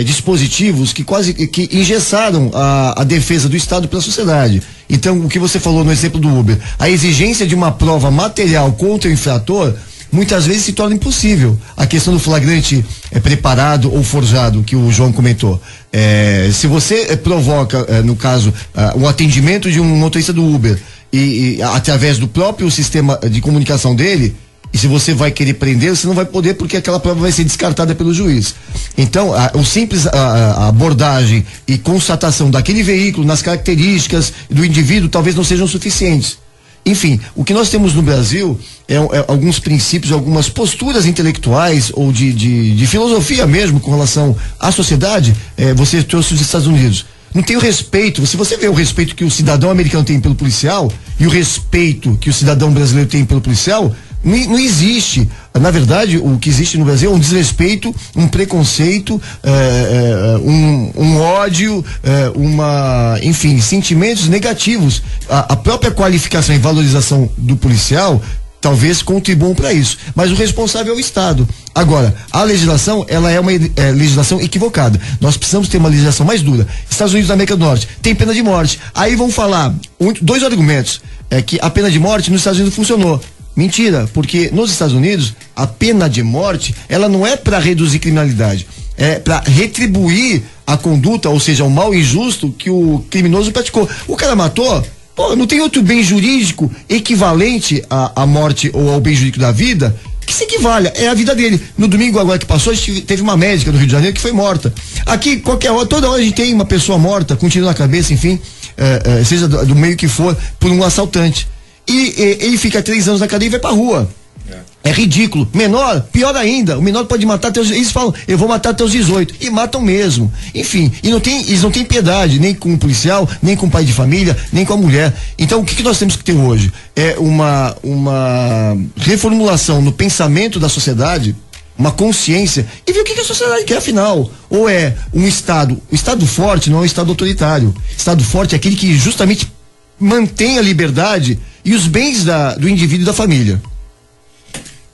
dispositivos que quase que engessaram a defesa do Estado pela sociedade. Então, o que você falou no exemplo do Uber, a exigência de uma prova material contra o infrator muitas vezes se torna impossível. A questão do flagrante preparado ou forjado, que o João comentou. Se você provoca, no caso, o atendimento de um motorista do Uber e através do próprio sistema de comunicação dele, e se você vai querer prender, você não vai poder, porque aquela prova vai ser descartada pelo juiz. Então, o simples abordagem e constatação daquele veículo nas características do indivíduo talvez não sejam suficientes. Enfim, o que nós temos no Brasil é alguns princípios, algumas posturas intelectuais ou de filosofia mesmo com relação à sociedade. Você trouxe os Estados Unidos. Não tem o respeito, se você vê o respeito que o cidadão americano tem pelo policial e o respeito que o cidadão brasileiro tem pelo policial, não existe. Na verdade, o que existe no Brasil é um desrespeito, um preconceito, um ódio, enfim, sentimentos negativos. A própria qualificação e valorização do policial talvez contribuam para isso, mas o responsável é o Estado. Agora, a legislação, ela é uma legislação equivocada. Nós precisamos ter uma legislação mais dura. Estados Unidos da América do Norte tem pena de morte. Aí vão falar dois argumentos, que a pena de morte nos Estados Unidos funcionou. Mentira, porque nos Estados Unidos a pena de morte, ela não é para reduzir criminalidade, é para retribuir a conduta, ou seja, o mal injusto que o criminoso praticou. O cara matou, não tem outro bem jurídico equivalente à morte ou ao bem jurídico da vida que se equivalha, é a vida dele. No domingo agora que passou, a gente teve uma médica no Rio de Janeiro que foi morta. Aqui, qualquer hora, toda hora a gente tem uma pessoa morta, com um tiro na cabeça, enfim, seja do meio que for, por um assaltante. E ele fica 3 anos na cadeia e vai pra rua. É ridículo. Menor, pior ainda, o menor pode matar até os... Eles falam, eu vou matar até os 18. E matam mesmo. Enfim, eles não têm piedade, nem com o policial, nem com o pai de família, nem com a mulher. Então, o que nós temos que ter hoje? É uma reformulação no pensamento da sociedade, uma consciência, e ver o que a sociedade quer, afinal. Ou é um Estado... O Estado forte não é um Estado autoritário. Estado forte é aquele que justamente mantém a liberdade e os bens do indivíduo e da família.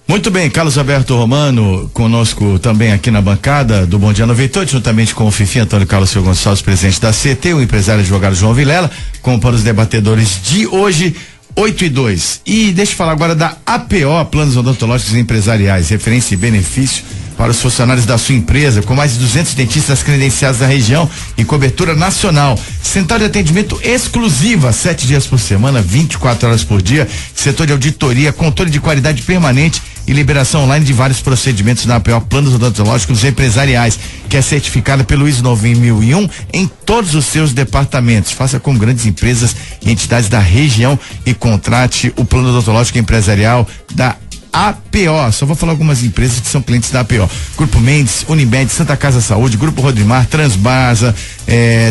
Muito bem, Carlos Alberto Romano, conosco também aqui na bancada do Bom Dia 98, juntamente com o Fifi Antônio Carlos Silva Gonçalves, presidente da CT, o empresário advogado João Vilela, como para os debatedores de hoje, 8:02. E deixa eu falar agora da APO, Planos Odontológicos Empresariais, referência e benefício para os funcionários da sua empresa, com mais de 200 dentistas credenciados da região e cobertura nacional. Central de atendimento exclusiva, 7 dias por semana, 24 horas por dia, setor de auditoria, controle de qualidade permanente e liberação online de vários procedimentos na APO Planos Odontológicos Empresariais, que é certificada pelo ISO 9001 em todos os seus departamentos. Faça com grandes empresas e entidades da região e contrate o Plano Odontológico Empresarial da APO. Só vou falar algumas empresas que são clientes da APO: Grupo Mendes, Unimed, Santa Casa Saúde, Grupo Rodrimar, Transbarza,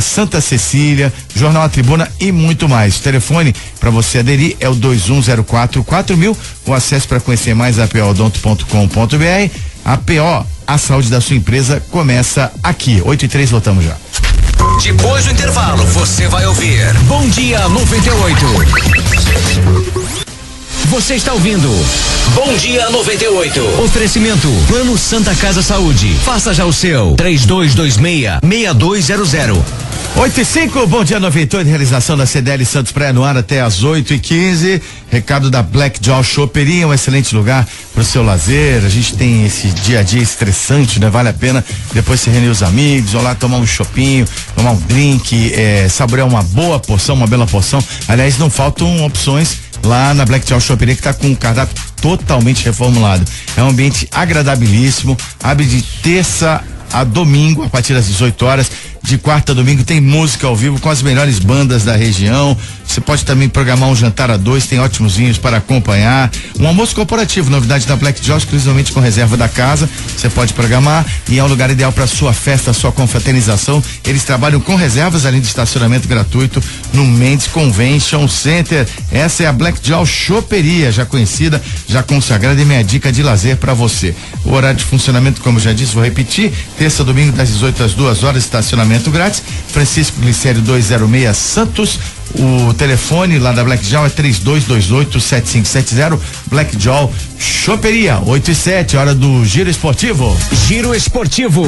Santa Cecília, Jornal A Tribuna e muito mais. O telefone para você aderir é o 21044000. O acesso para conhecer mais apoodonto.com.br. APO, a saúde da sua empresa começa aqui. 8:03, voltamos já. Depois do intervalo, você vai ouvir Bom Dia 98. Você está ouvindo Bom Dia 98. Oferecimento Plano Santa Casa Saúde. Faça já o seu. 3226-6200. 8:05, Bom Dia 98, realização da CDL Santos Praia no ar até as 8:15. Recado da Black Jaw Choperia, um excelente lugar para o seu lazer. A gente tem esse dia a dia estressante, né? Vale a pena depois se reunir os amigos, ou lá tomar um chopinho, tomar um drink, saborear uma boa porção, uma bela porção. Aliás, não faltam opções lá na Black Jaw Choperia, que está com um cardápio totalmente reformulado. É um ambiente agradabilíssimo, abre de terça a domingo, a partir das 18 horas. De quarta a domingo tem música ao vivo com as melhores bandas da região. Você pode também programar um jantar a dois, tem ótimos vinhos para acompanhar. Um almoço corporativo, novidade da Black Jaw, exclusivamente com reserva da casa. Você pode programar e é um lugar ideal para sua festa, sua confraternização. Eles trabalham com reservas, além de estacionamento gratuito no Mendes Convention Center. Essa é a Black Jaw Choperia, já conhecida, já consagrada, e minha dica de lazer para você. O horário de funcionamento, como eu já disse, vou repetir: terça a domingo das 18 às 2 horas, estacionamento grátis. Francisco Glicério 206 Santos. O telefone lá da Black Jaw é 3228-7570. Black Jaw Choperia. 8:07, hora do Giro Esportivo. Giro Esportivo.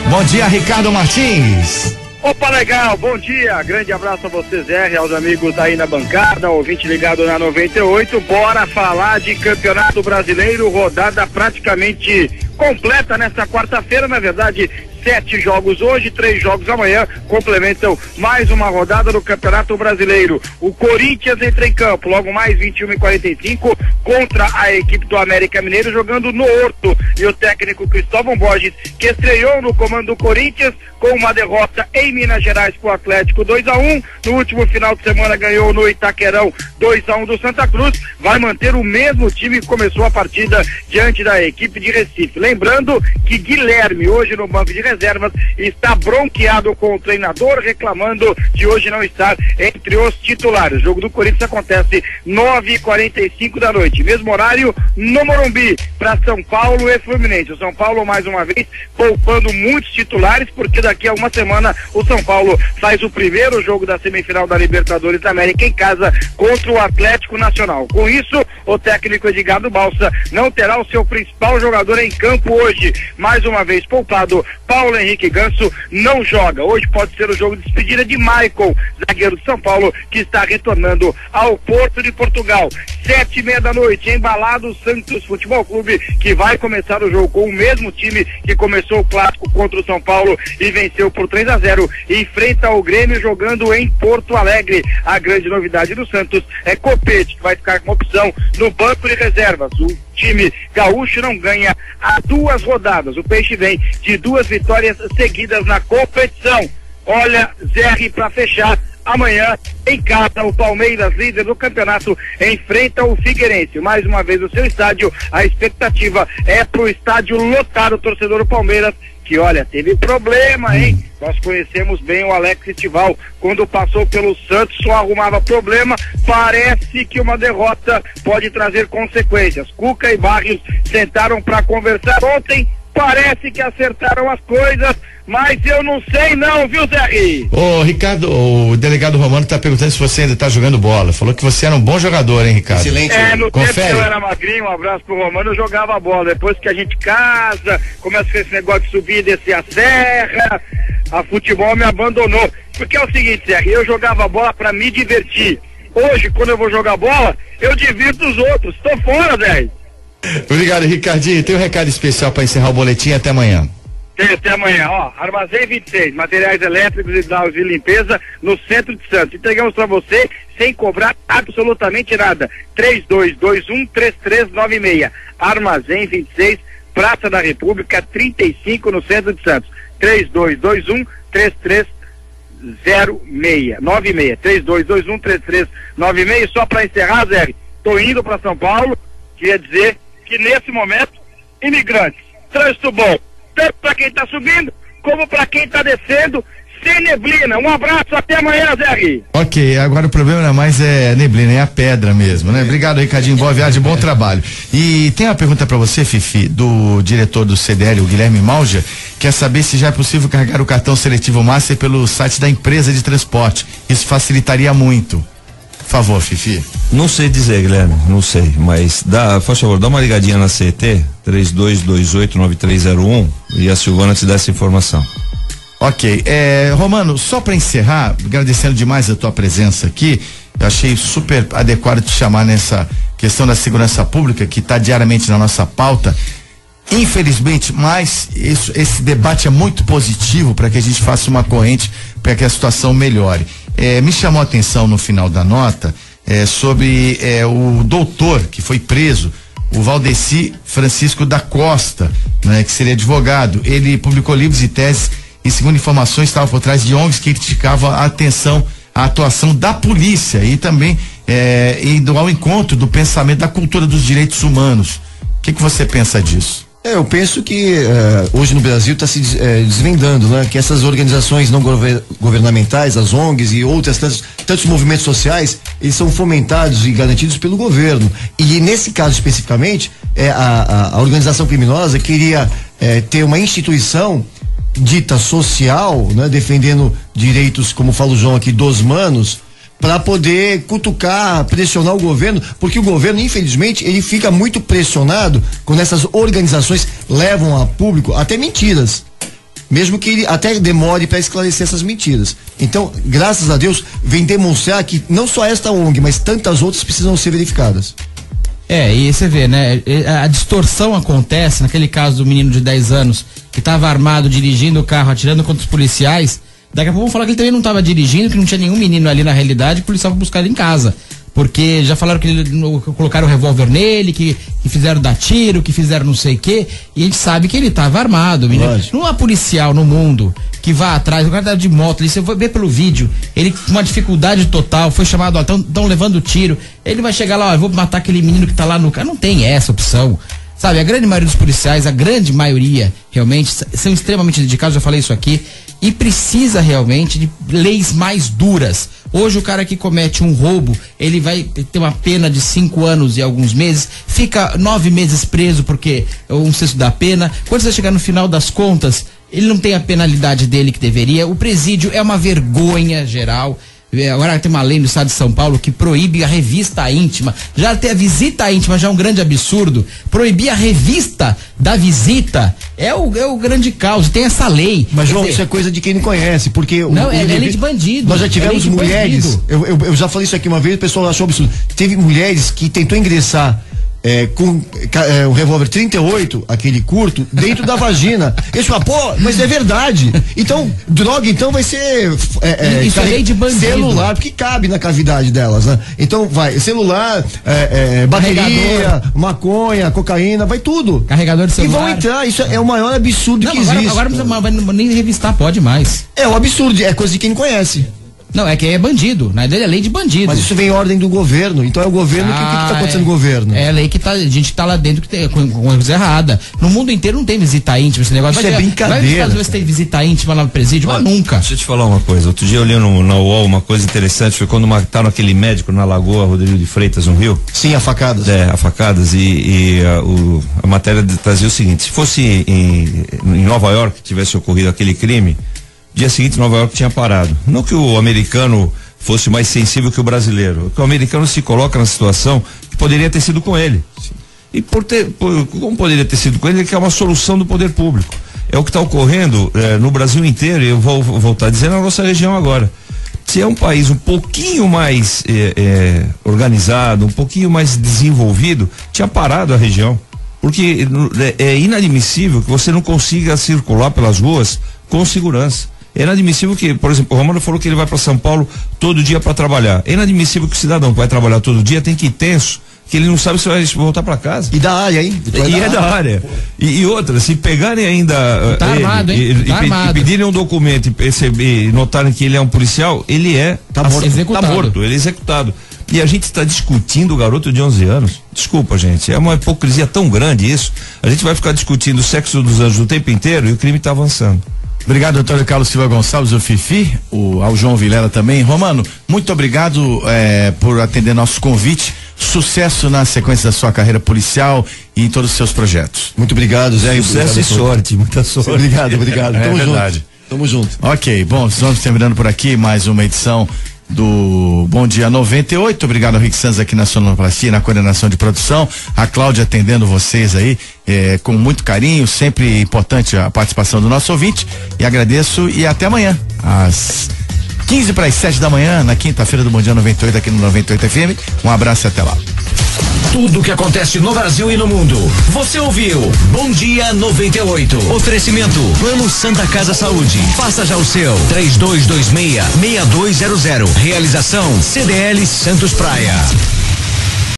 Bom dia, Ricardo Martins. Opa, legal, bom dia, grande abraço a você, Zé, aos amigos aí na bancada, ouvinte ligado na 98, bora falar de Campeonato Brasileiro, rodada praticamente completa nesta quarta-feira, na verdade, 7 jogos hoje, 3 jogos amanhã, complementam mais uma rodada do Campeonato Brasileiro. O Corinthians entra em campo, logo mais 21h45, contra a equipe do América Mineiro, jogando no Horto. E o técnico Cristóvão Borges, que estreou no comando do Corinthians, com uma derrota em Minas Gerais para o Atlético 2-1, no último final de semana ganhou no Itaquerão 2-1 do Santa Cruz, vai manter o mesmo time que começou a partida diante da equipe de Recife. Lembrando que Guilherme, hoje no banco de reservas, está bronqueado com o treinador, reclamando de hoje não estar entre os titulares. O jogo do Corinthians acontece 9h45 da noite, mesmo horário no Morumbi, para São Paulo e Fluminense. O São Paulo, mais uma vez, poupando muitos titulares, porque daqui a uma semana o São Paulo faz o primeiro jogo da semifinal da Libertadores da América em casa contra o Atlético Nacional. Com isso, o técnico Edgardo Balsa não terá o seu principal jogador em campo hoje. Mais uma vez poupado, Paulo Henrique Ganso não joga. Hoje pode ser o jogo de despedida de Maicon, zagueiro de São Paulo, que está retornando ao Porto de Portugal. 7h30 da noite, embalado o Santos Futebol Clube, que vai começar o jogo com o mesmo time que começou o clássico contra o São Paulo e venceu por 3-0, e enfrenta o Grêmio jogando em Porto Alegre. A grande novidade do Santos é Copete, que vai ficar com opção no banco de reservas. O time gaúcho não ganha há 2 rodadas. O Peixe vem de 2 vitórias seguidas na competição. Olha, Zé, para fechar, amanhã em casa o Palmeiras, líder do campeonato, enfrenta o Figueirense. Mais uma vez no seu estádio, a expectativa é pro estádio lotar. O torcedor do Palmeiras, que olha, teve problema, hein? Nós conhecemos bem o Alex Estival, quando passou pelo Santos só arrumava problema. Parece que uma derrota pode trazer consequências. Cuca e Barrios sentaram para conversar ontem, parece que acertaram as coisas, mas eu não sei não, viu, Zé? Ô, Ricardo, o delegado Romano tá perguntando se você ainda tá jogando bola. Falou que você era um bom jogador, hein, Ricardo? Excelente. No Confere. tempo que eu era magrinho, um abraço pro Romano, eu jogava bola. Depois que a gente casa, começa com esse negócio de subir e descer a serra, a futebol me abandonou. Porque é o seguinte, Zé, eu jogava bola pra me divertir. Hoje, quando eu vou jogar bola, eu divirto os outros. Tô fora, Zé. Obrigado, Ricardinho. Tem um recado especial para encerrar o boletim. Até amanhã. Até amanhã, ó, Armazém 26, materiais elétricos, hidráulicos e limpeza no centro de Santos. Entregamos para você sem cobrar absolutamente nada. 3221-3396. Armazém 26, Praça da República 35, no centro de Santos. 3221-3396. 3221-3396. Só para encerrar, Zé, tô indo para São Paulo. Queria dizer que nesse momento, imigrantes, trânsito bom, tanto para quem está subindo, como para quem está descendo, sem neblina. Um abraço, até amanhã, Zé. Ok, agora o problema não é mais a neblina, é a pedra mesmo, né? Obrigado, Ricardinho, boa viagem, bom trabalho. E tem uma pergunta para você, Fifi, do diretor do CDL, o Guilherme Malja, quer saber se já é possível carregar o cartão seletivo Master pelo site da empresa de transporte. Isso facilitaria muito. favor, Fifi. Não sei dizer, Guilherme, não sei, mas por favor, dá uma ligadinha na CET, 32289301, e a Silvana te dá essa informação. Ok, Romano, só para encerrar, agradecendo demais a tua presença aqui, eu achei super adequado te chamar nessa questão da segurança pública, que está diariamente na nossa pauta. Infelizmente, mas esse debate é muito positivo para que a gente faça uma corrente para que a situação melhore. Me chamou a atenção no final da nota sobre o doutor que foi preso, o Valdeci Francisco da Costa, né, que seria advogado. Ele publicou livros e teses e, segundo informações, estava por trás de ONGs que criticavam a atuação da polícia e também indo ao encontro do pensamento da cultura dos direitos humanos. O que você pensa disso? Eu penso que hoje no Brasil está se desvendando, né? Que essas organizações não governamentais, as ONGs e outras tantos movimentos sociais, eles são fomentados e garantidos pelo governo. E nesse caso especificamente, a organização criminosa queria ter uma instituição dita social, né? Defendendo direitos, como fala o João aqui, dos manos, para poder cutucar, pressionar o governo, porque o governo, infelizmente, ele fica muito pressionado quando essas organizações levam a público até mentiras, mesmo que ele até demore para esclarecer essas mentiras. Então, graças a Deus, vem demonstrar que não só esta ONG, mas tantas outras precisam ser verificadas. E você vê, né? A distorção acontece naquele caso do menino de 10 anos que estava armado, dirigindo o carro, atirando contra os policiais. Daqui a pouco vamos falar que ele também não estava dirigindo, que não tinha nenhum menino ali na realidade, que o policial foi buscar ele em casa. Porque já falaram que colocaram o revólver nele, que fizeram dar tiro, que fizeram não sei o quê, e a gente sabe que ele estava armado. Menino. Não há policial no mundo que vá atrás, o cara tá de moto ali, você vai ver pelo vídeo, ele com uma dificuldade total, foi chamado, estão levando tiro, ele vai chegar lá, eu vou matar aquele menino que tá lá no carro, não tem essa opção. Sabe, a grande maioria dos policiais, a grande maioria, realmente, são extremamente dedicados, já falei isso aqui, e precisa realmente de leis mais duras. Hoje o cara que comete um roubo, ele vai ter uma pena de 5 anos e alguns meses, fica 9 meses preso porque é 1/6 da pena. Quando você chegar no final das contas, ele não tem a penalidade dele que deveria. O presídio é uma vergonha geral. Agora tem uma lei no estado de São Paulo que proíbe a revista íntima. Já ter a visita íntima já é um grande absurdo. Proibir a revista da visita é o grande caos. Tem essa lei. Mas, João, isso é coisa de quem não conhece, porque é lei de bandido. Nós já tivemos mulheres. Eu já falei isso aqui uma vez, o pessoal achou absurdo. Teve mulheres que tentou ingressar com o revólver 38, aquele curto, dentro da vagina. Eles falam, mas é verdade. Então, droga, então vai ser isso é lei de bandido. Celular, porque cabe na cavidade delas, né? Então vai, celular, bateria, maconha, cocaína, vai tudo. Carregador de celular. E vão entrar, isso é o maior absurdo que existe. Agora não vai nem revistar, pode mais. É um absurdo, é coisa de quem não conhece. Não, é que é bandido, na dele é lei de bandido. Mas isso vem em ordem do governo, então é o governo, o que tá acontecendo no governo? É a lei que a gente tá lá dentro que tem com coisa errada. No mundo inteiro não tem visita íntima, esse negócio. Isso é brincadeira. Vai nos Estados Unidos tem visita íntima lá no presídio, mas nunca. Deixa eu te falar uma coisa, outro dia eu li na UOL uma coisa interessante, foi quando mataram aquele médico na Lagoa Rodrigo de Freitas, no Rio. Sim, a facadas. A facadas, a matéria trazia o seguinte, se fosse em Nova York tivesse ocorrido aquele crime, dia seguinte Nova York tinha parado. Não que o americano fosse mais sensível que o brasileiro, que o americano se coloca na situação que poderia ter sido com ele. Sim. E como poderia ter sido com ele, que é uma solução do poder público. É o que está ocorrendo no Brasil inteiro, e eu vou voltar a dizer na nossa região agora. Se é um país um pouquinho mais organizado, um pouquinho mais desenvolvido, tinha parado a região. Porque é inadmissível que você não consiga circular pelas ruas com segurança. É inadmissível que, por exemplo, o Romano falou que ele vai para São Paulo todo dia para trabalhar. É inadmissível que o cidadão que vai trabalhar todo dia tem que ir tenso, que ele não sabe se vai voltar para casa. E da área, hein? Da área. E outra, se pegarem ainda tá armado, hein? E pedirem um documento e notarem que ele é um policial, ele tá morto, ele é executado. E a gente está discutindo o garoto de 11 anos. Desculpa, gente, é uma hipocrisia tão grande isso. A gente vai ficar discutindo o sexo dos anjos o tempo inteiro e o crime está avançando. Obrigado, doutor Carlos Silva Gonçalves, o Fifi, ao João Vilela também. Romano, muito obrigado por atender nosso convite. Sucesso na sequência da sua carreira policial e em todos os seus projetos. Muito obrigado, Zé. Sucesso e sorte, muita sorte. Obrigado. Tamo verdade. Junto. Tamo junto. Ok, bom, estamos terminando por aqui mais uma edição do Bom Dia 98. Obrigado ao Rick Sanz aqui na sonoplastia, na coordenação de produção. A Cláudia atendendo vocês aí com muito carinho. Sempre importante a participação do nosso ouvinte. E agradeço e até amanhã, às 15 para as 7 da manhã, na quinta-feira do Bom Dia 98 aqui no 98 FM. Um abraço e até lá. Tudo que acontece no Brasil e no mundo. Você ouviu Bom Dia 98. Oferecimento Plano Santa Casa Saúde. Faça já o seu. 3226-6200. Realização CDL Santos Praia.